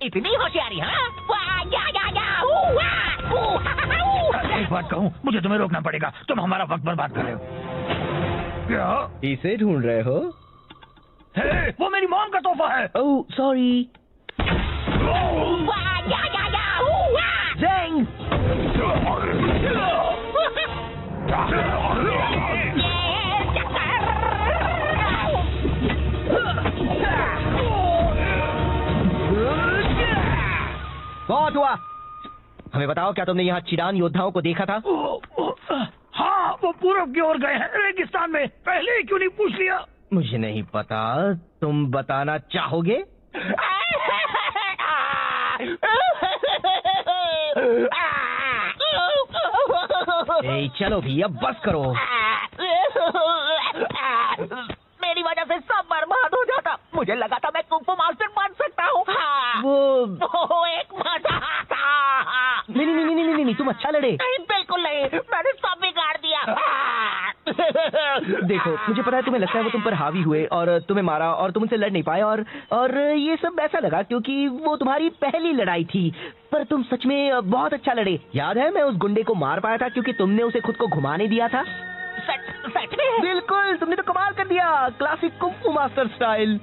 इतनी होशियारी, हाँ? एक बात कहूँ, मुझे तुम्हें रोकना पड़ेगा। तुम हमारा वक्त बर्बाद कर रहे हो। क्या इसे ढूंढ रहे हो? वो मेरी मॉम का तोहफा है। Oh sorry. ज़ेंग! बहुत हुआ। हमें बताओ, क्या तुमने यहाँ चिरान योद्धाओं को देखा था? हाँ, वो पूरब की ओर गए हैं, रेगिस्तान में। पहले ही क्यों नहीं पूछ लिया? मुझे नहीं पता, तुम बताना चाहोगे? ए, चलो भी, अब बस करो। मेरी वजह से सब बर्बाद हो जाता। मुझे लगा था मैं कुंग फू मास्टर बन सकता हूँ। वो एक मजाक था। नहीं, तुम अच्छा लड़े। नहीं, बिल्कुल नहीं, मैंने सब बिगाड़ दिया। देखो, मुझे पता है तुम्हें लगता है वो तुम पर हावी हुए और तुम्हें मारा और तुम उनसे लड़ नहीं पाए, और ये सब ऐसा लगा क्योंकि वो तुम्हारी पहली लड़ाई थी। पर तुम सच में बहुत अच्छा लड़े। याद है, मैं उस गुंडे को मार पाया था क्योंकि तुमने उसे खुद को घुमाने दिया था। सच में? बिल्कुल, तुमने तो कमाल कर दिया, क्लासिक कुंग फू मास्टर स्टाइल।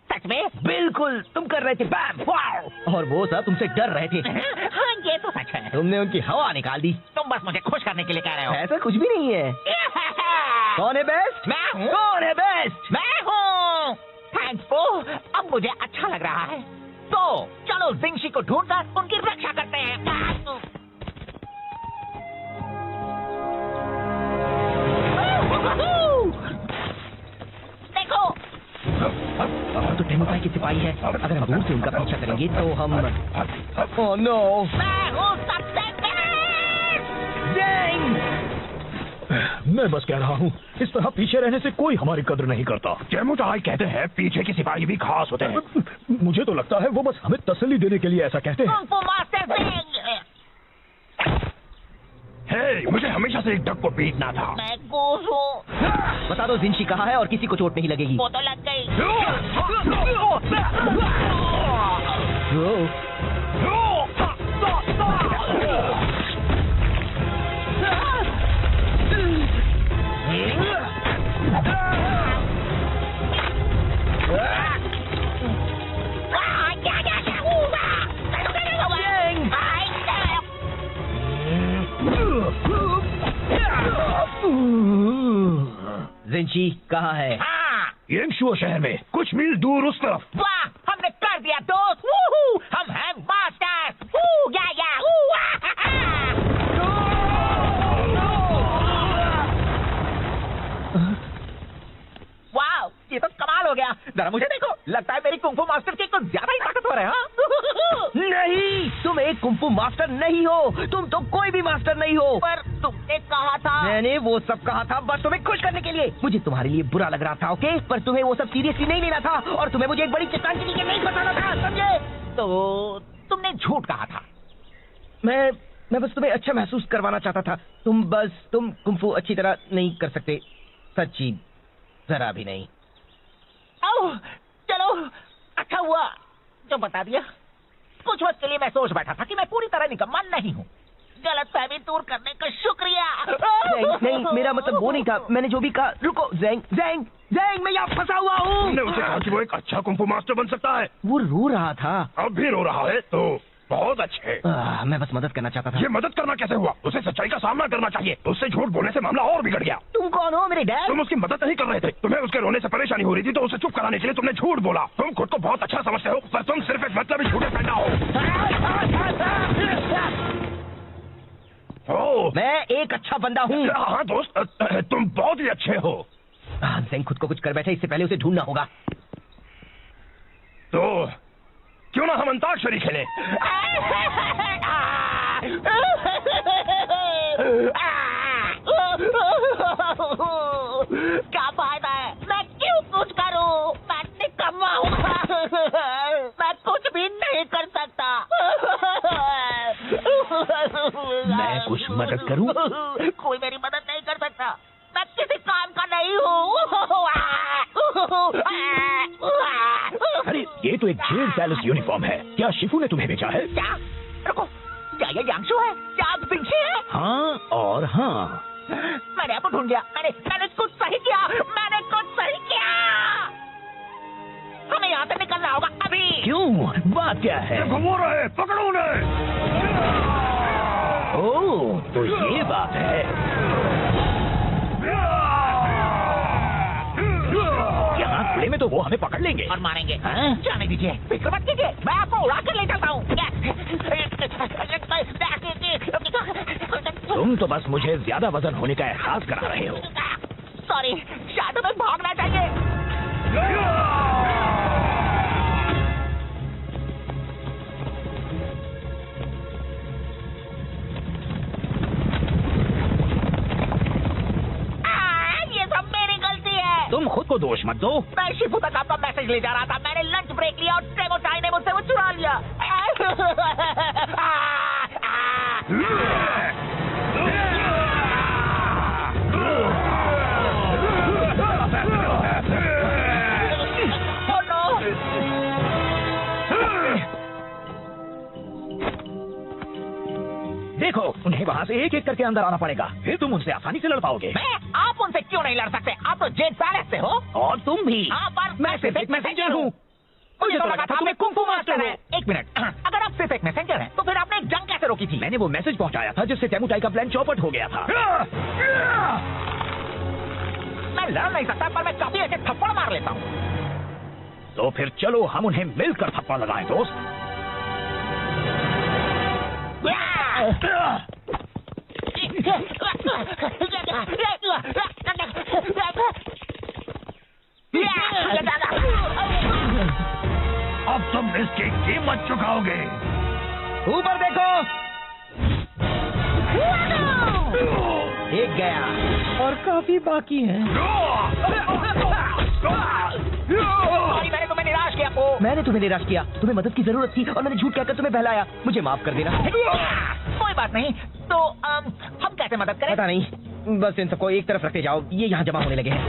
सच में? बिल्कुल, तुम कर रहे थे बैम वाओ, और वो सब तुमसे डर रहे थे। हाँ, ये तो सच है। तुमने उनकी हवा निकाल दी। तुम बस मुझे खुश करने के लिए कह रहे हो। ऐसा कुछ भी नहीं है। कौन है बेस्ट? मैं हूँ। कौन है बेस्ट? मैं हूँ। थैंक्स को, अब मुझे अच्छा लग रहा है। तो चलो जिंगशी को ढूंढकर उनकी रक्षा करते हैं। देखो, तो टेमुपाई की सिपाही है। अगर हम दूर से उनका पीछा करेंगे तो हम ओह नो, मैं हूँ सबसे बेस्ट। मैं बस कह रहा हूँ, इस तरह पीछे रहने से कोई हमारी कद्र नहीं करता। टेमुटाई कहते हैं पीछे के सिपाही भी खास होते हैं। मुझे तो लगता है वो बस हमें तसल्ली देने के लिए ऐसा कहते हैं। कुंग फू मास्टर ज़ेंग। हे, मुझे हमेशा से एक डक को पीटना था। मैं गोस हूँ। बता दो जिंशी कहाँ है और किसी को चोट नहीं लगेगी। वो तो लग गई। जिंशी कहाँ है? हाँ, येंगशुओ शहर में कुछ मील दूर उस तरफ। वाह, हमने कर दिया दोस्त। वूहू, हम हैं मास्टर्स। वू, या, वू, वाह, ये तो कमाल हो गया। जरा मुझे देखो, लगता है मेरी कुंग फू मास्टर की कुछ ज्यादा ही ताकतवर है। हाँ? नहीं, तुम एक कुंग फू मास्टर नहीं हो। तुम तो कोई भी मास्टर नहीं हो। पर तुमने कहा था। मैंने वो सब कहा था बस तुम्हें खुश करने के लिए। मुझे तुम्हारे लिए बुरा लग रहा था, ओके? पर तुम्हें वो सब सीरियसली नहीं लेना था और तुम्हें मुझे एक बड़ी चट्टान के नीचे नहीं फंसाना था, समझे? तो तुमने झूठ कहा था। मैं बस तुम्हें अच्छा महसूस करवाना चाहता था। तुम कुंग फू अच्छी तरह नहीं कर सकते, सच्ची जरा भी नहीं। ओह, चलो, अच्छा हुआ जो बता दिया। कुछ वक्त के लिए मैं सोच बैठा था कि मैं पूरी तरह निकम्मा नहीं हूँ। गलतफहमी दूर करने का शुक्रिया। नहीं, मेरा मतलब वो नहीं था। मैंने जो भी कहा। रुको, ज़ेंग, मैं यहाँ फंसा हुआ हूँ। तुमने उसे कहा कि वो एक अच्छा कुंग फू मास्टर बन सकता है। वो रो रहा था। अब भी रो रहा है तो बहुत अच्छे। मैं बस मदद करना चाहता था। ये मदद करना कैसे हुआ? उसे सच्चाई का सामना करना चाहिए। उससे झूठ बोलने से मामला और बिगड़ गया। तुम कौन हो? मेरे डैड? तुम उसकी मदद नहीं कर रहे थे। तुम्हें उसके रोने से परेशानी हो रही थी तो उसे चुप कराने के लिए तुमने झूठ बोला। तुम खुद को बहुत अच्छा समझते हो पर तुम सिर्फ एक मतलबी झूठे पैदा हो। मैं एक अच्छा बंदा हूँ। हाँ दोस्त, तुम बहुत ही अच्छे हो। ज़ेंग खुद को कुछ कर बैठा, इससे पहले उसे ढूंढना होगा। तो क्यों ना हम अंताक्षरी खेलें? क्या फायदा है? मैं क्यों कुछ करूं? मैं निकम्मा हूँ। मैं कुछ भी नहीं कर सकता। मैं कुछ मदद करूं? कोई मेरी मदद नहीं कर सकता। मैं किसी काम का नहीं हूँ। अरे ये तो एक जेल पैलेस यूनिफॉर्म है। क्या शिफू ने तुम्हें भेजा है? क्या? रुको, क्या ये यांगशु है? क्या आप जिंगशी है? हाँ और हाँ। मैंने आपको ढूंढ लिया। मैंने कुछ सही किया। मैंने कुछ सही किया। से निकलना होगा अभी। क्यों? बात क्या है? घुमो रहे, पकड़ो उन्हें। ओह, तो ये बात है। यहाँ खुले में तो वो हमें पकड़ लेंगे और मारेंगे। हाँ? जाने दीजिए, फिक्र मत कीजिए, मैं आपको उड़ा कर ले चलता हूँ। तुम तो बस मुझे ज्यादा वजन होने का एहसास करा रहे हो। सॉरी, शायद हमें भागना चाहिए। ये सब मेरी गलती है। तुम खुद को दोष मत दो। मैं शिफू तक आपका मैसेज ले जा रहा था, मैंने लंच ब्रेक लिया और टेमो चाय ने मुझसे वो चुरा लिया। Oh, no! देखो, उन्हें वहाँ से एक एक करके अंदर आना पड़ेगा, फिर तुम उनसे आसानी से लड़ पाओगे। आप उनसे क्यों नहीं लड़ सकते? आप तो जेट पैलेस से हो। और तुम भी। हाँ, पर मैं सिर्फ एक मैसेंजर हूँ। मुझे तो लगा था तुम्हें कुंफू मास्टर है। एक मिनट, अगर आप सिर्फ एक मैसेंजर हैं, तो फिर आपने जंग कैसे रोकी थी? मैंने वो मैसेज पहुंचाया था जिससे टेमुटाई का प्लान चौपट हो गया था। मैं लड़ नहीं सकता, पर मैं कभी ऐसे थप्पड़ मार लेता हूँ। तो फिर चलो हम उन्हें मिलकर थप्पड़ लगाएं, दोस्त। अब तुम इसकी कीमत चुकाओगे। ऊपर देखो। एक गया और काफी बाकी है। सॉरी, मैंने तुम्हें निराश किया। मैंने तुम्हें निराश किया। तुम्हें मदद की जरूरत थी और मैंने झूठ कहकर तुम्हें बहलाया। मुझे माफ कर देना। कोई बात नहीं। तो हम कैसे मदद करें? पता नहीं, बस इन सबको एक तरफ रखते जाओ, ये यहाँ जमा होने लगे हैं।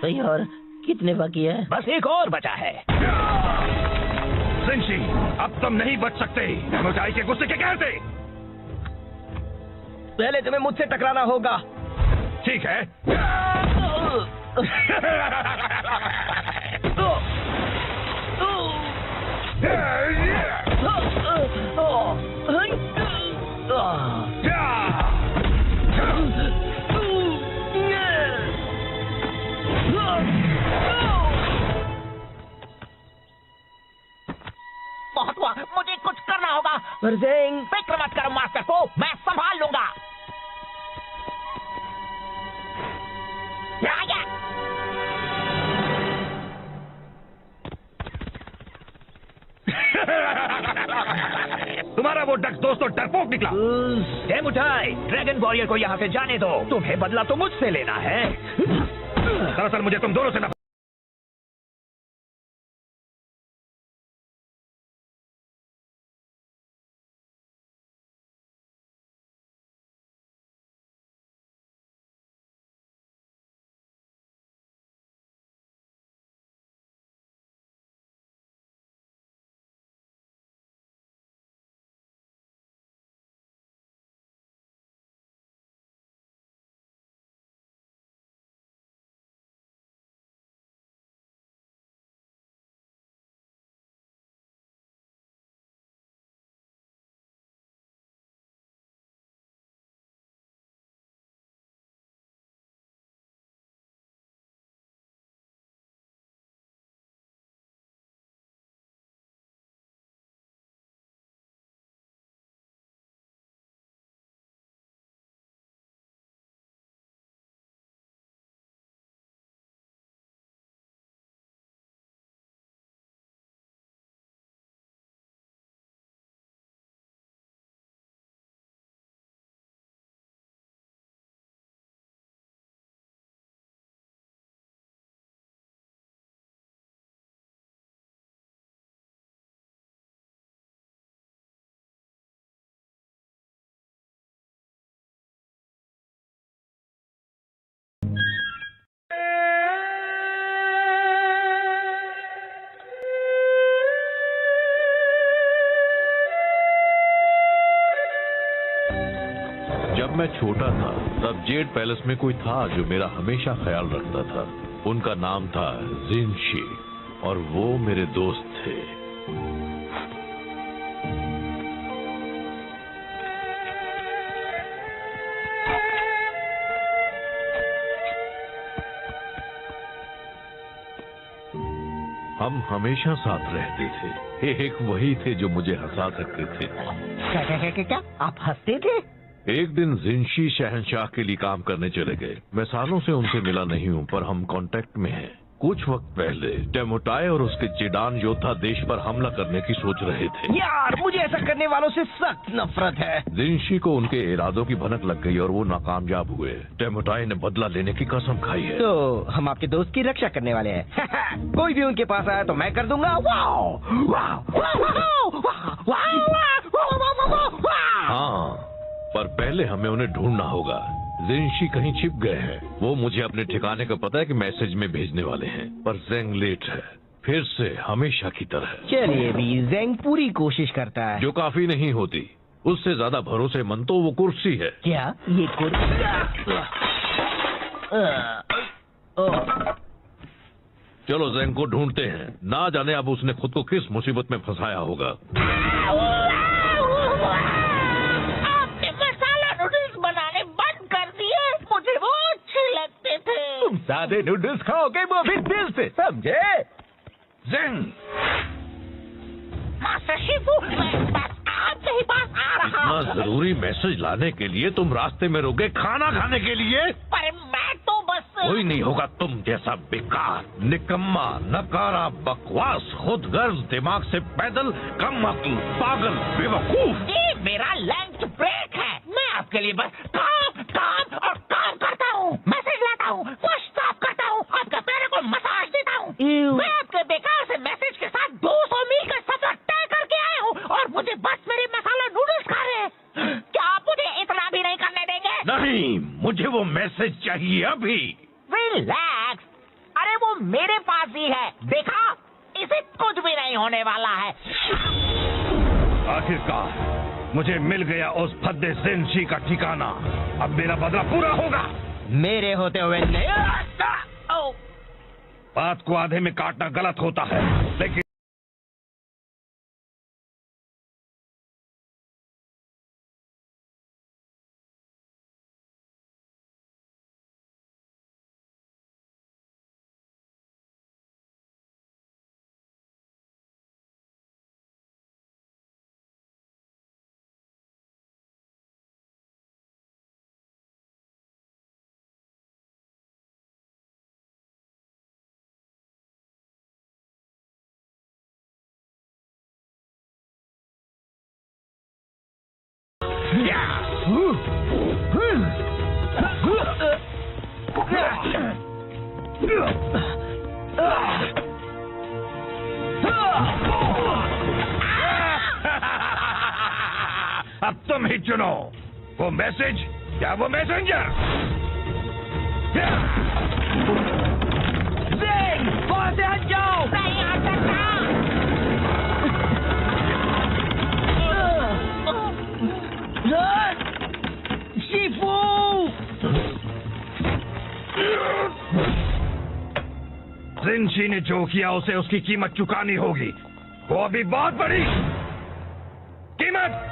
भाई और कितने बाकी है? बस एक और बचा है। जिनशी, अब तुम नहीं बच सकते। टेमुटाई के गुस्से के कहते। पहले तुम्हें मुझसे टकराना होगा। ठीक है। बहुत हुआ, मुझे कुछ करना होगा। फरजेंग, फिक्र मत करो मास्टर को, मैं संभाल लूंगा। आया। तुम्हारा वो डक दोस्त तो डरपोक निकला। टेमुटाई, ड्रैगन वॉरियर को यहाँ से जाने दो। तुम्हें बदला तो मुझसे लेना है। दरअसल मुझे तुम दोनों से नफरत मैं छोटा था तब जेड पैलेस में कोई था जो मेरा हमेशा ख्याल रखता था। उनका नाम था जिनशी और वो मेरे दोस्त थे। हम हमेशा साथ रहते थे। एक वही थे जो मुझे हंसा सकते थे। क्या आप हंसते थे? एक दिन जिनशी शहंशाह के लिए काम करने चले गए। मैं सालों से उनसे मिला नहीं हूँ पर हम कांटेक्ट में हैं। कुछ वक्त पहले टेमोटाई और उसके जेडान योद्धा देश पर हमला करने की सोच रहे थे। यार मुझे ऐसा करने वालों से सख्त नफरत है। जिनशी को उनके इरादों की भनक लग गई और वो नाकामयाब हुए। टेमोटाई ने बदला लेने की कसम खाई है। तो हम आपके दोस्त की रक्षा करने वाले हैं। कोई भी उनके पास आया तो मैं कर दूंगा। हाँ, पर पहले हमें उन्हें ढूंढना होगा। जिनशी कहीं छिप गए हैं। वो मुझे अपने ठिकाने का पता है कि मैसेज में भेजने वाले हैं, पर जेंग लेट है। फिर से हमेशा की तरह। चलिए भी, जेंग पूरी कोशिश करता है। जो काफी नहीं होती। उससे ज्यादा भरोसेमंद तो वो कुर्सी है। क्या ये कुर्सी? चलो जेंग को ढूंढते हैं। ना जाने अब उसने खुद को किस मुसीबत में फंसाया होगा। आपने मसाला नूडल्स बनाने बंद कर दिए। मुझे वो अच्छे लगते थे। तुम सादे नूडल्स खाओगे वो भी दिल से, समझे? जेंग, मास्टर शिफू, मैं बस आपके ही पास आ रहा हूँ। इतना जरूरी मैसेज लाने के लिए तुम रास्ते में रुके खाना खाने के लिए? पर मैं तो बस कोई नहीं होगा तुम जैसा बेकार, निकम्मा, नकारा, बकवास, खुदगर्ज, दिमाग से पैदल, कम अक्ल, पागल, बेवकूफ। ये मेरा लंच ब्रेक है। मैं आपके लिए बस काम काम और काम करता हूँ। मैसेज लाता हूँ, वॉश साफ करता हूँ, आपके पैरों को मसाज देता हूँ। मैं आपके बेकार से मैसेज के साथ 200 मील का सफर तय करके आया हूँ और मुझे बस मेरे मसाला नूडल्स खा रहे हैं। क्या आप मुझे इतना भी नहीं करने देंगे? नहीं, मुझे वो मैसेज चाहिए अभी। रिलैक्स। अरे वो मेरे पास ही है, देखा? इसे कुछ भी नहीं होने वाला है। आखिरकार मुझे मिल गया उस फद्दे जिनशी का ठिकाना। अब मेरा बदला पूरा होगा। मेरे होते हुए नहीं। बात को आधे में काटना गलत होता है, लेकिन अब तुम ही चुनो, वो मैसेज या वो मैसेंजर। वहां से हट जाओ। नहीं आ सकता। शिफू, जिनशी ने जो किया उसे उसकी कीमत चुकानी होगी। वो अभी बहुत बड़ी कीमत।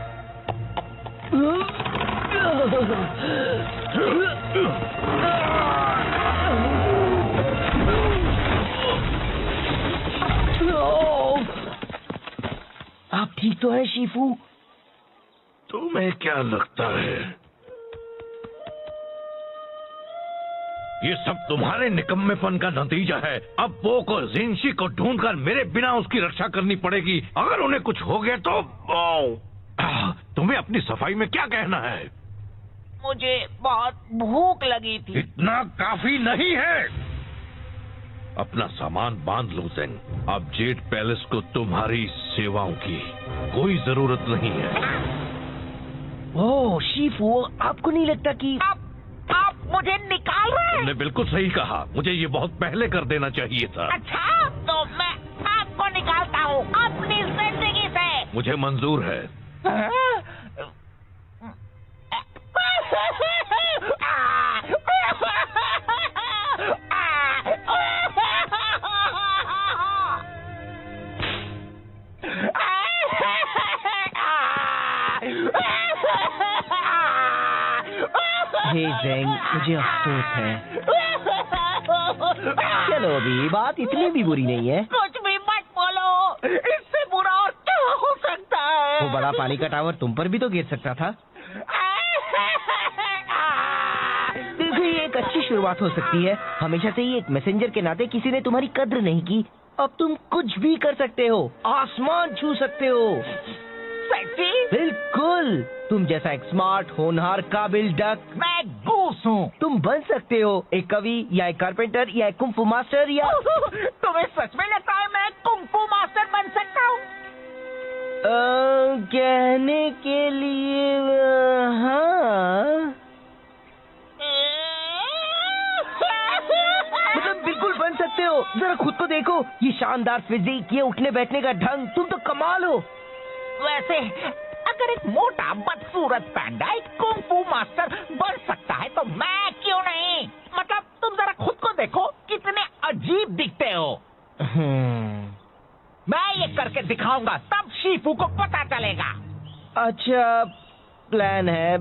आप ठीक तो है शिफू? तुम्हें क्या लगता है ये सब तुम्हारे निकम्मेपन का नतीजा है? अब पोक और जिनशी को ढूंढकर मेरे बिना उसकी रक्षा करनी पड़ेगी। अगर उन्हें कुछ हो गया तो तुम्हें अपनी सफाई में क्या कहना है? मुझे बहुत भूख लगी थी। इतना काफी नहीं है। अपना सामान बांध लो जेंग। अब जेड पैलेस को तुम्हारी सेवाओं की कोई जरूरत नहीं है। ओह शिफू, आपको नहीं लगता कि आप मुझे निकाल रहे हैं? तुमने बिल्कुल सही कहा। मुझे ये बहुत पहले कर देना चाहिए था। अच्छा, तो मैं आपको निकालता हूँ अपनी जिंदगी से। मुझे मंजूर है। मुझे अफसोस है। चलो अभी बात इतनी भी बुरी नहीं है। कुछ भी मत बोलो, इससे बुरा और क्या हो सकता है? वो बड़ा पानी का टावर तुम पर भी तो गिर सकता था। देखो ये एक अच्छी शुरुआत हो सकती है। हमेशा से ही एक मैसेंजर के नाते किसी ने तुम्हारी कद्र नहीं की। अब तुम कुछ भी कर सकते हो, आसमान छू सकते हो। सच्ची? बिल्कुल, तुम जैसा एक स्मार्ट होनहार काबिल डक। मैं गूस हूँ। तुम बन सकते हो एक कवि या एक कारपेंटर या एक कुंफू मास्टर या तुम्हें सच में लगता है मैं कुंफू मास्टर बन सकता हूँ? कहने के लिए हाँ, मतलब बिल्कुल बन सकते हो। जरा खुद को देखो, ये शानदार फिजिक, ये उठने बैठने का ढंग, तुम तो कमाल हो। वैसे अगर एक मोटा बदसूरत पैंडा एक कुंफू मास्टर बन सकता है तो मैं क्यों नहीं? मतलब तुम जरा खुद को देखो, कितने अजीब दिखते हो। मैं ये करके दिखाऊंगा, तब शीफू को पता चलेगा। अच्छा प्लान है,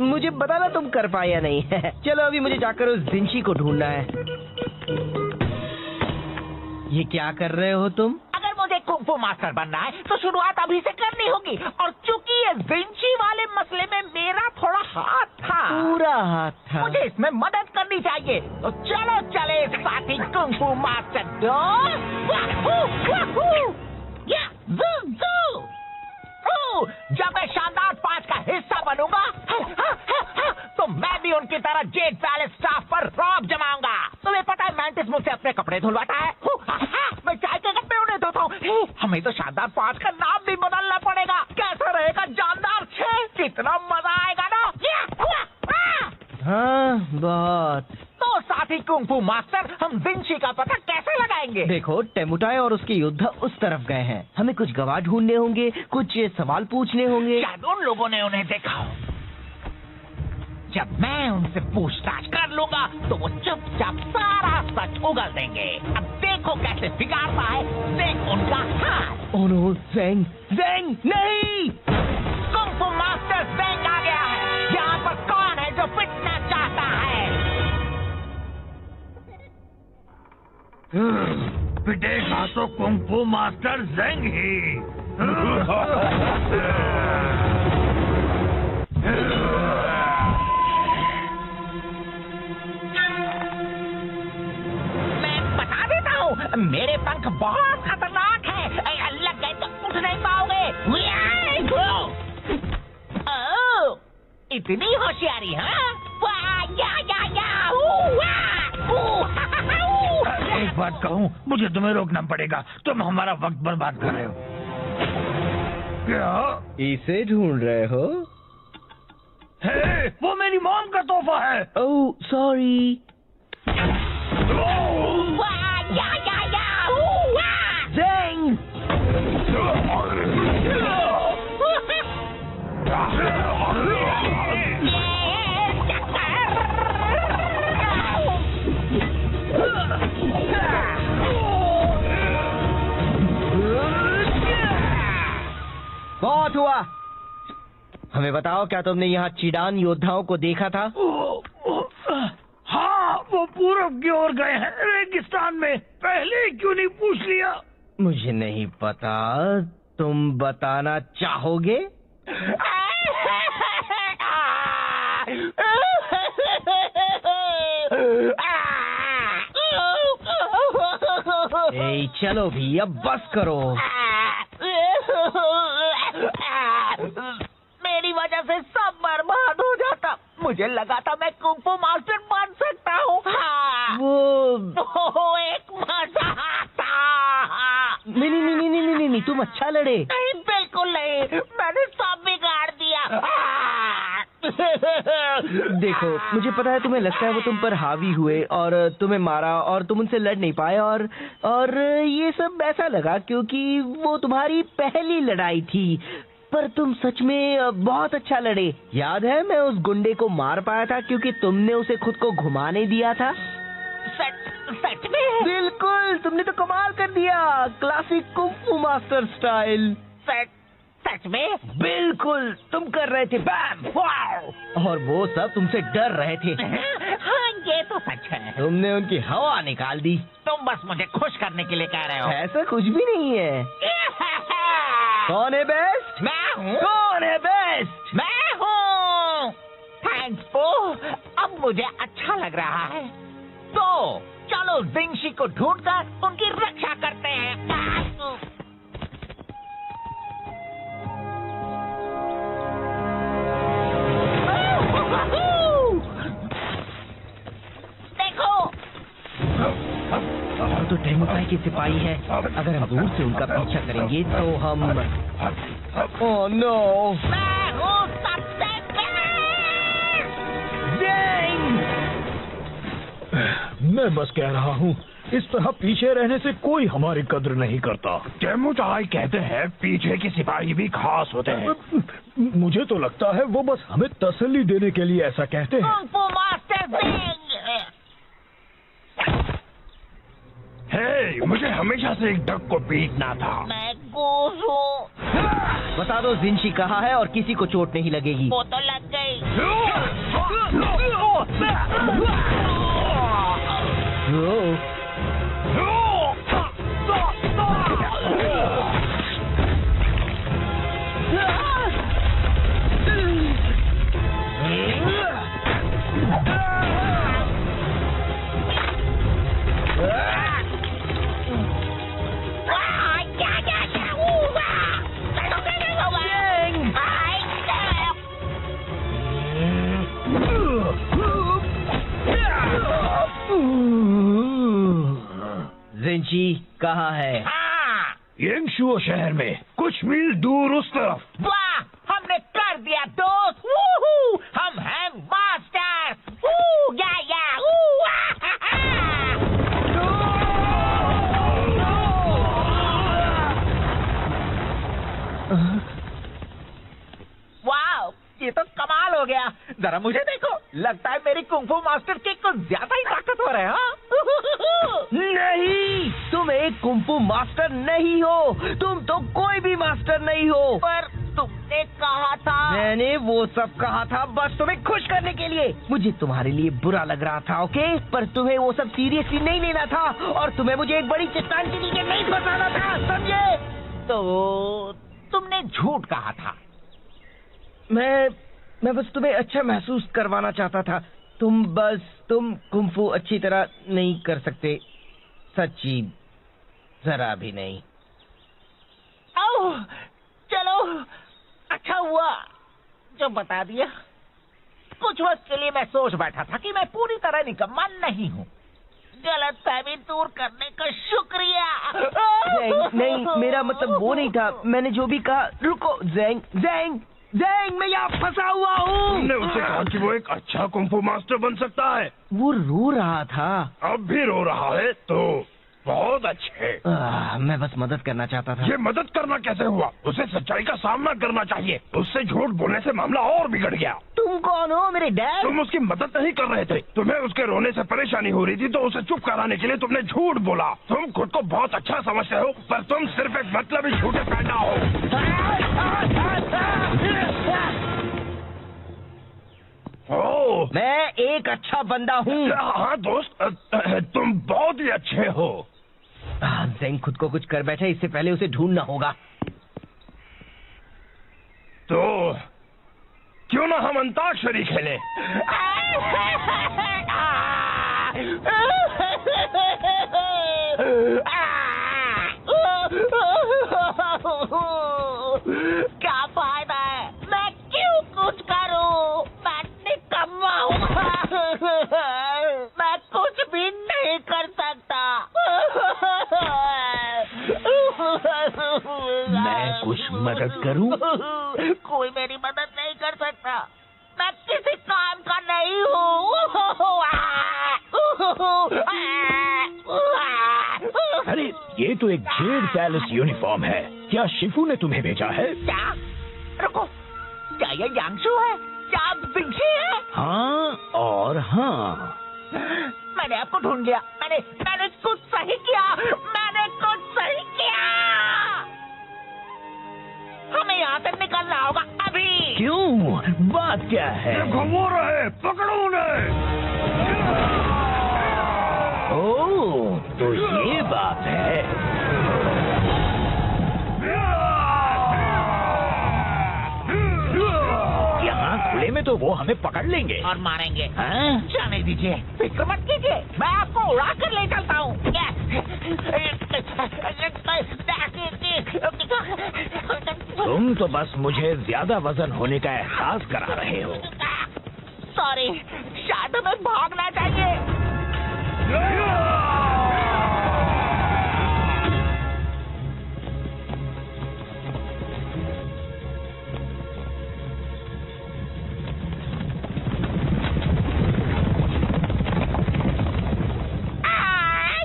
मुझे बताना तुम कर पाए या नहीं। चलो अभी मुझे जाकर उस जिंशी को ढूंढना है। ये क्या कर रहे हो तुम? अगर मुझे कुंफू मास्टर बनना है तो शुरुआत अभी से करनी होगी, और चूंकि ये जिंशी वाले मसले में मेरा थोड़ा हाथ था, पूरा हाथ था। मुझे इसमें मदद करनी चाहिए। तो चलो चले साथी कुंफू मास्टर जब मैं शानदार 5 का हिस्सा बनूंगा तो मैं भी उनकी तरह जेट पैलेस स्टाफ पर रौब जमाऊंगा। तुम्हें पता है मैंटिस मुझसे अपने कपड़े धुलवाता है, मैं चाय के कपड़े उन्हें धोता हूँ। हमें तो शानदार 5 का नाम भी बदलना पड़ेगा। कैसा रहेगा जानदार 6? कितना मजा आएगा ना। हाँ बहुत। तो साथी कुंफू मास्टर, हम जिंशी का पता कैसे लगाएंगे? देखो टेमुटाई और उसके योद्धा उस तरफ गए हैं। हमें कुछ गवाह ढूंढने होंगे, कुछ सवाल पूछने होंगे। शायद उन लोगों ने उन्हें देखा हो। जब मैं उनसे पूछताछ कर लूंगा तो वो चुपचाप सारा सच उगल देंगे। अब देखो कैसे बिगाड़ता है देख उनका हाथ। ओह नो, ज़ेंग, ज़ेंग नहीं! कुंफू मास्टर ज़ेंग आ गया है। यहाँ पर कौन है जो पिटना चाहता है? पिटेगा तो कुंफू मास्टर ज़ेंग ही। मैं बता देता हूँ, मेरे पंख बहुत खतरनाक है। लग गए तो उठ नहीं पाओगे। ओह, इतनी होशियारी, हाँ? एक बात कहूँ, मुझे तुम्हें रोकना पड़ेगा। तुम हमारा वक्त बर्बाद कर रहे हो। क्या इसे ढूंढ रहे हो? है, वो मेरी मॉम का तोहफा है। Oh sorry. ज़ेंग! बहुत हुआ। हमें बताओ, क्या तुमने यहाँ चीडान योद्धाओं को देखा था? हाँ, वो पूरब की ओर गए हैं, रेगिस्तान में। पहले क्यों नहीं पूछ लिया? मुझे नहीं पता, तुम बताना चाहोगे? ए, चलो भी, अब बस करो। मेरी वजह से सब बर्बाद हो जाता। मुझे लगा था मैं कुंफू मास्टर बन सकता हूँ। वो एक मजा था। नहीं, तुम अच्छा लड़े। नहीं, बिल्कुल नहीं, मैंने सब बिगाड़ दिया। देखो, मुझे पता है तुम्हें लगता है वो तुम पर हावी हुए और तुम्हें मारा और तुम उनसे लड़ नहीं पाए, और ये सब ऐसा लगा क्योंकि वो तुम्हारी पहली लड़ाई थी। पर तुम सच में बहुत अच्छा लड़े। याद है, मैं उस गुंडे को मार पाया था क्योंकि तुमने उसे खुद को घुमाने दिया था। सच में? बिल्कुल, तुमने तो कमाल कर दिया, क्लासिक कुंफू मास्टर स्टाइल। सच में? बिल्कुल, तुम कर रहे थे बैम वाव, और वो सब तुमसे डर रहे थे। हाँ, ये तो सच है। तुमने उनकी हवा निकाल दी। तुम बस मुझे खुश करने के लिए कह रहे हो। ऐसा कुछ भी नहीं है। कौन है बेस्ट? मैं हूँ। कौन है बेस्ट? मैं हूँ। थैंक्स पो, अब मुझे अच्छा लग रहा है। तो चलो जिंगशी को ढूंढकर उनकी रक्षा करते हैं। देखो, तो टेमुकाई के सिपाही है। अगर हम दूर से उनका पीछा करेंगे तो हम ओह नो, मैं हूँ सबसे मैं बस कह रहा हूँ, इस तरह पीछे रहने से कोई हमारी कद्र नहीं करता। टेमुचाई कहते हैं पीछे के सिपाही भी खास होते हैं। मुझे तो लगता है वो बस हमें तसल्ली देने के लिए ऐसा कहते हैं। कुंग फू मास्टर जिंग। हे, मुझे हमेशा से एक डक को पीटना था। मैं गूज हूँ। बता दो जिंशी कहाँ है और किसी को चोट नहीं लगेगी। वो तो लग गई। जिंशी कहाँ है? हाँ, येंगशुओ शहर में कुछ मील दूर उस तरफ। वाह, हमने कर दिया दोस्त। वूहू, हम हैं मास्टर। वू, या, वू, वाह, ये तो कमाल हो गया। जरा मुझे देखो, लगता है मेरी कुंग फू मास्टर की कुछ ज्यादा ही ताकतवर है। हाँ? नहीं, तुम एक कुंफू मास्टर नहीं हो। तुम तो कोई भी मास्टर नहीं हो। पर तुमने कहा था। मैंने वो सब कहा था बस तुम्हें खुश करने के लिए। मुझे तुम्हारे लिए बुरा लग रहा था, ओके? पर तुम्हें वो सब सीरियसली नहीं लेना था और तुम्हें मुझे एक बड़ी चट्टान के नीचे नहीं फंसाना था, समझे? तो तुमने झूठ कहा था। मैं बस तुम्हें अच्छा महसूस करवाना चाहता था। तुम कुंफू अच्छी तरह नहीं कर सकते, सच्ची, जरा भी नहीं। ओह, चलो, अच्छा हुआ जो बता दिया। कुछ वक्त के लिए मैं सोच बैठा था कि मैं पूरी तरह निकम्मा नहीं हूँ। गलतफहमी दूर करने का शुक्रिया। नहीं, मेरा मतलब वो नहीं था। मैंने जो भी कहा, रुको, ज़ेंग, मैं यहाँ फंसा हुआ हूँ। तुमने उससे कहा कि वो एक अच्छा कुंफू मास्टर बन सकता है। वो रो रहा था। अब भी रो रहा है तो बहुत अच्छे। मैं बस मदद करना चाहता था। ये मदद करना कैसे हुआ? उसे सच्चाई का सामना करना चाहिए। उससे झूठ बोलने से मामला और बिगड़ गया। तुम कौन हो, मेरे डैड? तुम उसकी मदद नहीं कर रहे थे। तुम्हें उसके रोने से परेशानी हो रही थी तो उसे चुप कराने के लिए तुमने झूठ बोला। तुम खुद को बहुत अच्छा समझते हो पर तुम सिर्फ एक मतलबी झूठे पैदा हो। ओह, मैं एक अच्छा बंदा हूँ। हाँ दोस्त, तुम बहुत ही अच्छे हो। ज़ेंग खुद को कुछ कर बैठा, इससे पहले उसे ढूंढना होगा। तो क्यों ना हम अंताक्षरी खेलें? क्या फायदा है? मैं क्यों कुछ करूं? मैं निकम्मा हूँ। मैं कुछ भी नहीं कर सकता। मैं कुछ मदद करूं? कोई मेरी मदद नहीं कर सकता। मैं किसी काम का नहीं हूँ। अरे ये तो एक जेड पैलेस यूनिफॉर्म है। क्या शिफू ने तुम्हें भेजा है? क्या? रुको, क्या ये यांगशु है? क्या आप जिंगशी है? हाँ और हाँ। मैंने आपको ढूंढ लिया। मैंने कुछ सही किया। मैंने कुछ सही किया। हमें तुम्हें यहाँ से निकलना होगा अभी। क्यों? बात क्या है? घुमो रहे, पकड़ो उन्हें। ओह, तो ये बात है। यहाँ खुले में तो वो हमें पकड़ लेंगे और मारेंगे। हाँ? जाने दीजिए, फिक्र मत कीजिए, मैं आपको उड़ा कर ले चलता हूँ। तुम तो बस मुझे ज्यादा वजन होने का एहसास करा रहे हो। सॉरी, शायद हमें भागना चाहिए।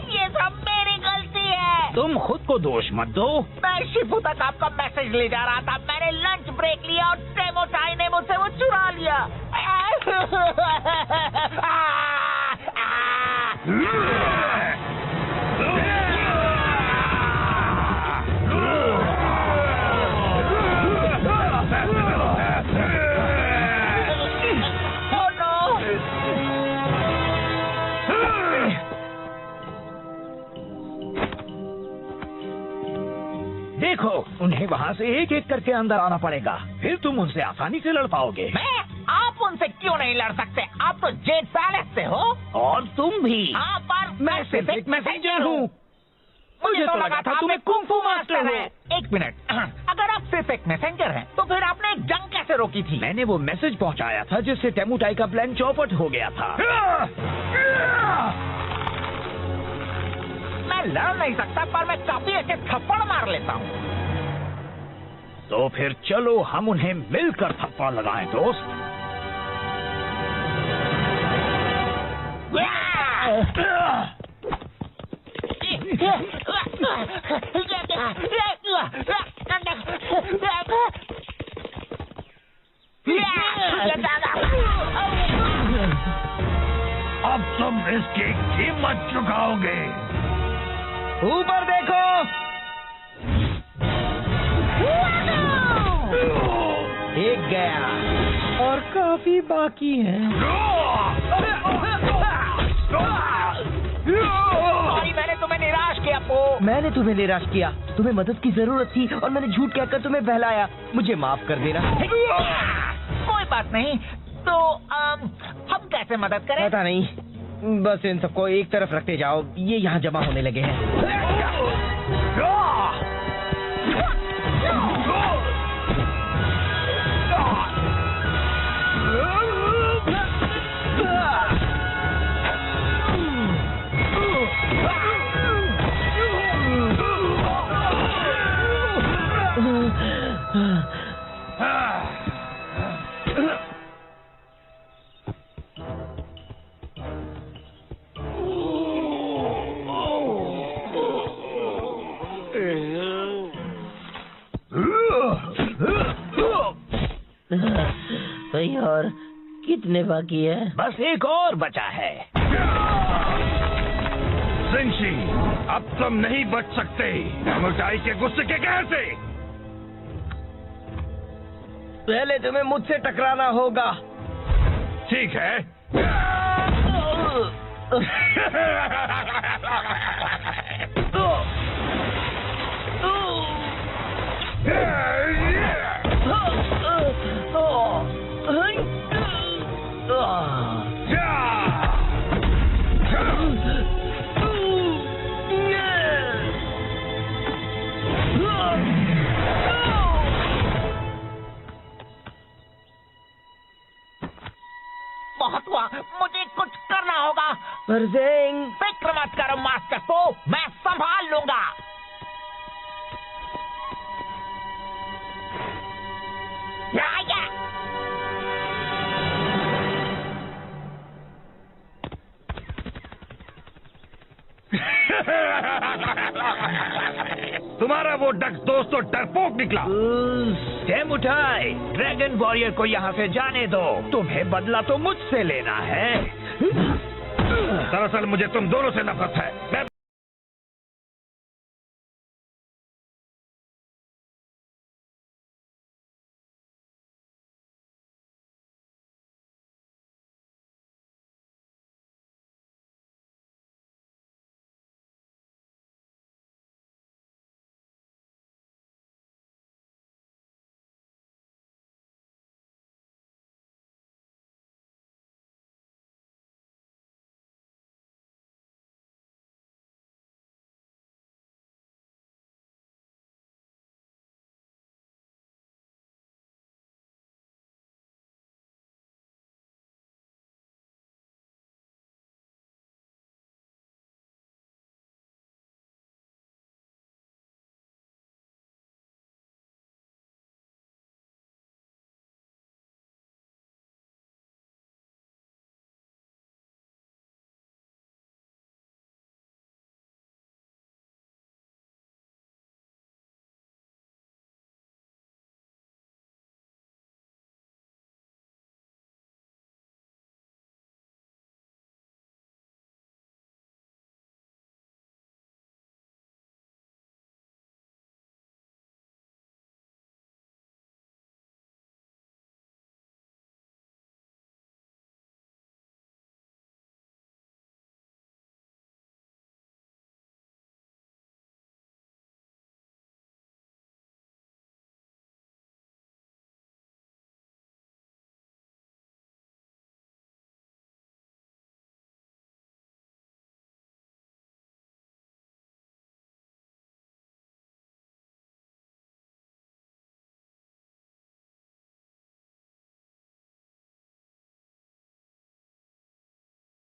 ये सब मेरी गलती है। तुम खुद को दोष मत दो। मैं शिफू तक आपका मैसेज ले जा रहा था। मैंने लंच ब्रेक लिया और टेमोटाई ने मुझसे वो चुरा लिया। देखो, उन्हें वहाँ से एक एक करके अंदर आना पड़ेगा, फिर तुम उनसे आसानी से लड़ पाओगे। आप उनसे क्यों नहीं लड़ सकते? आप तो जेट पैलेस से हो। और तुम भी। हाँ, पर मैं सिर्फ एक मैसेंजर हूँ। मुझे तो लगा था तुम्हें कुंग फू मास्टर है। एक मिनट, अगर आप सिर्फ एक मैसेंजर हैं, तो फिर आपने एक जंग कैसे रोकी थी? मैंने वो मैसेज पहुँचाया था जिससे टेमुटाई का प्लान चौपट हो गया था। मैं लड़ नहीं सकता, पर मैं काफी अच्छे थप्पड़ मार लेता हूँ। तो फिर चलो हम उन्हें मिलकर थप्पड़ लगाएं, दोस्त। अब तुम इसकी कीमत चुकाओगे। ऊपर देखो। एक गया और काफी बाकी है। सॉरी, मैंने तुम्हें निराश किया पो। मैंने तुम्हें निराश किया। तुम्हें मदद की जरूरत थी और मैंने झूठ कहकर तुम्हें बहलाया। मुझे माफ कर देना। कोई बात नहीं। तो हम कैसे मदद करें? पता नहीं, बस इन सबको एक तरफ रखते जाओ। ये यहाँ जमा होने लगे हैं। भाई, और कितने बाकी है? बस एक और बचा है। जिंशी, अब तुम नहीं बच सकते टेमुटाई के गुस्से के कहर से। पहले तुम्हें मुझसे टकराना होगा। ठीक है। बहुत हुआ, मुझे कुछ करना होगा। परजेंग, फिक्र मत करो मास्टर पो, मैं संभाल लूंगा। तुम्हारा वो दोस्त तो डरपोक निकला। टेमुटाई, ड्रैगन वॉरियर को यहाँ से जाने दो। तुम्हें बदला तो मुझसे लेना है। दरअसल मुझे तुम दोनों से नफरत है।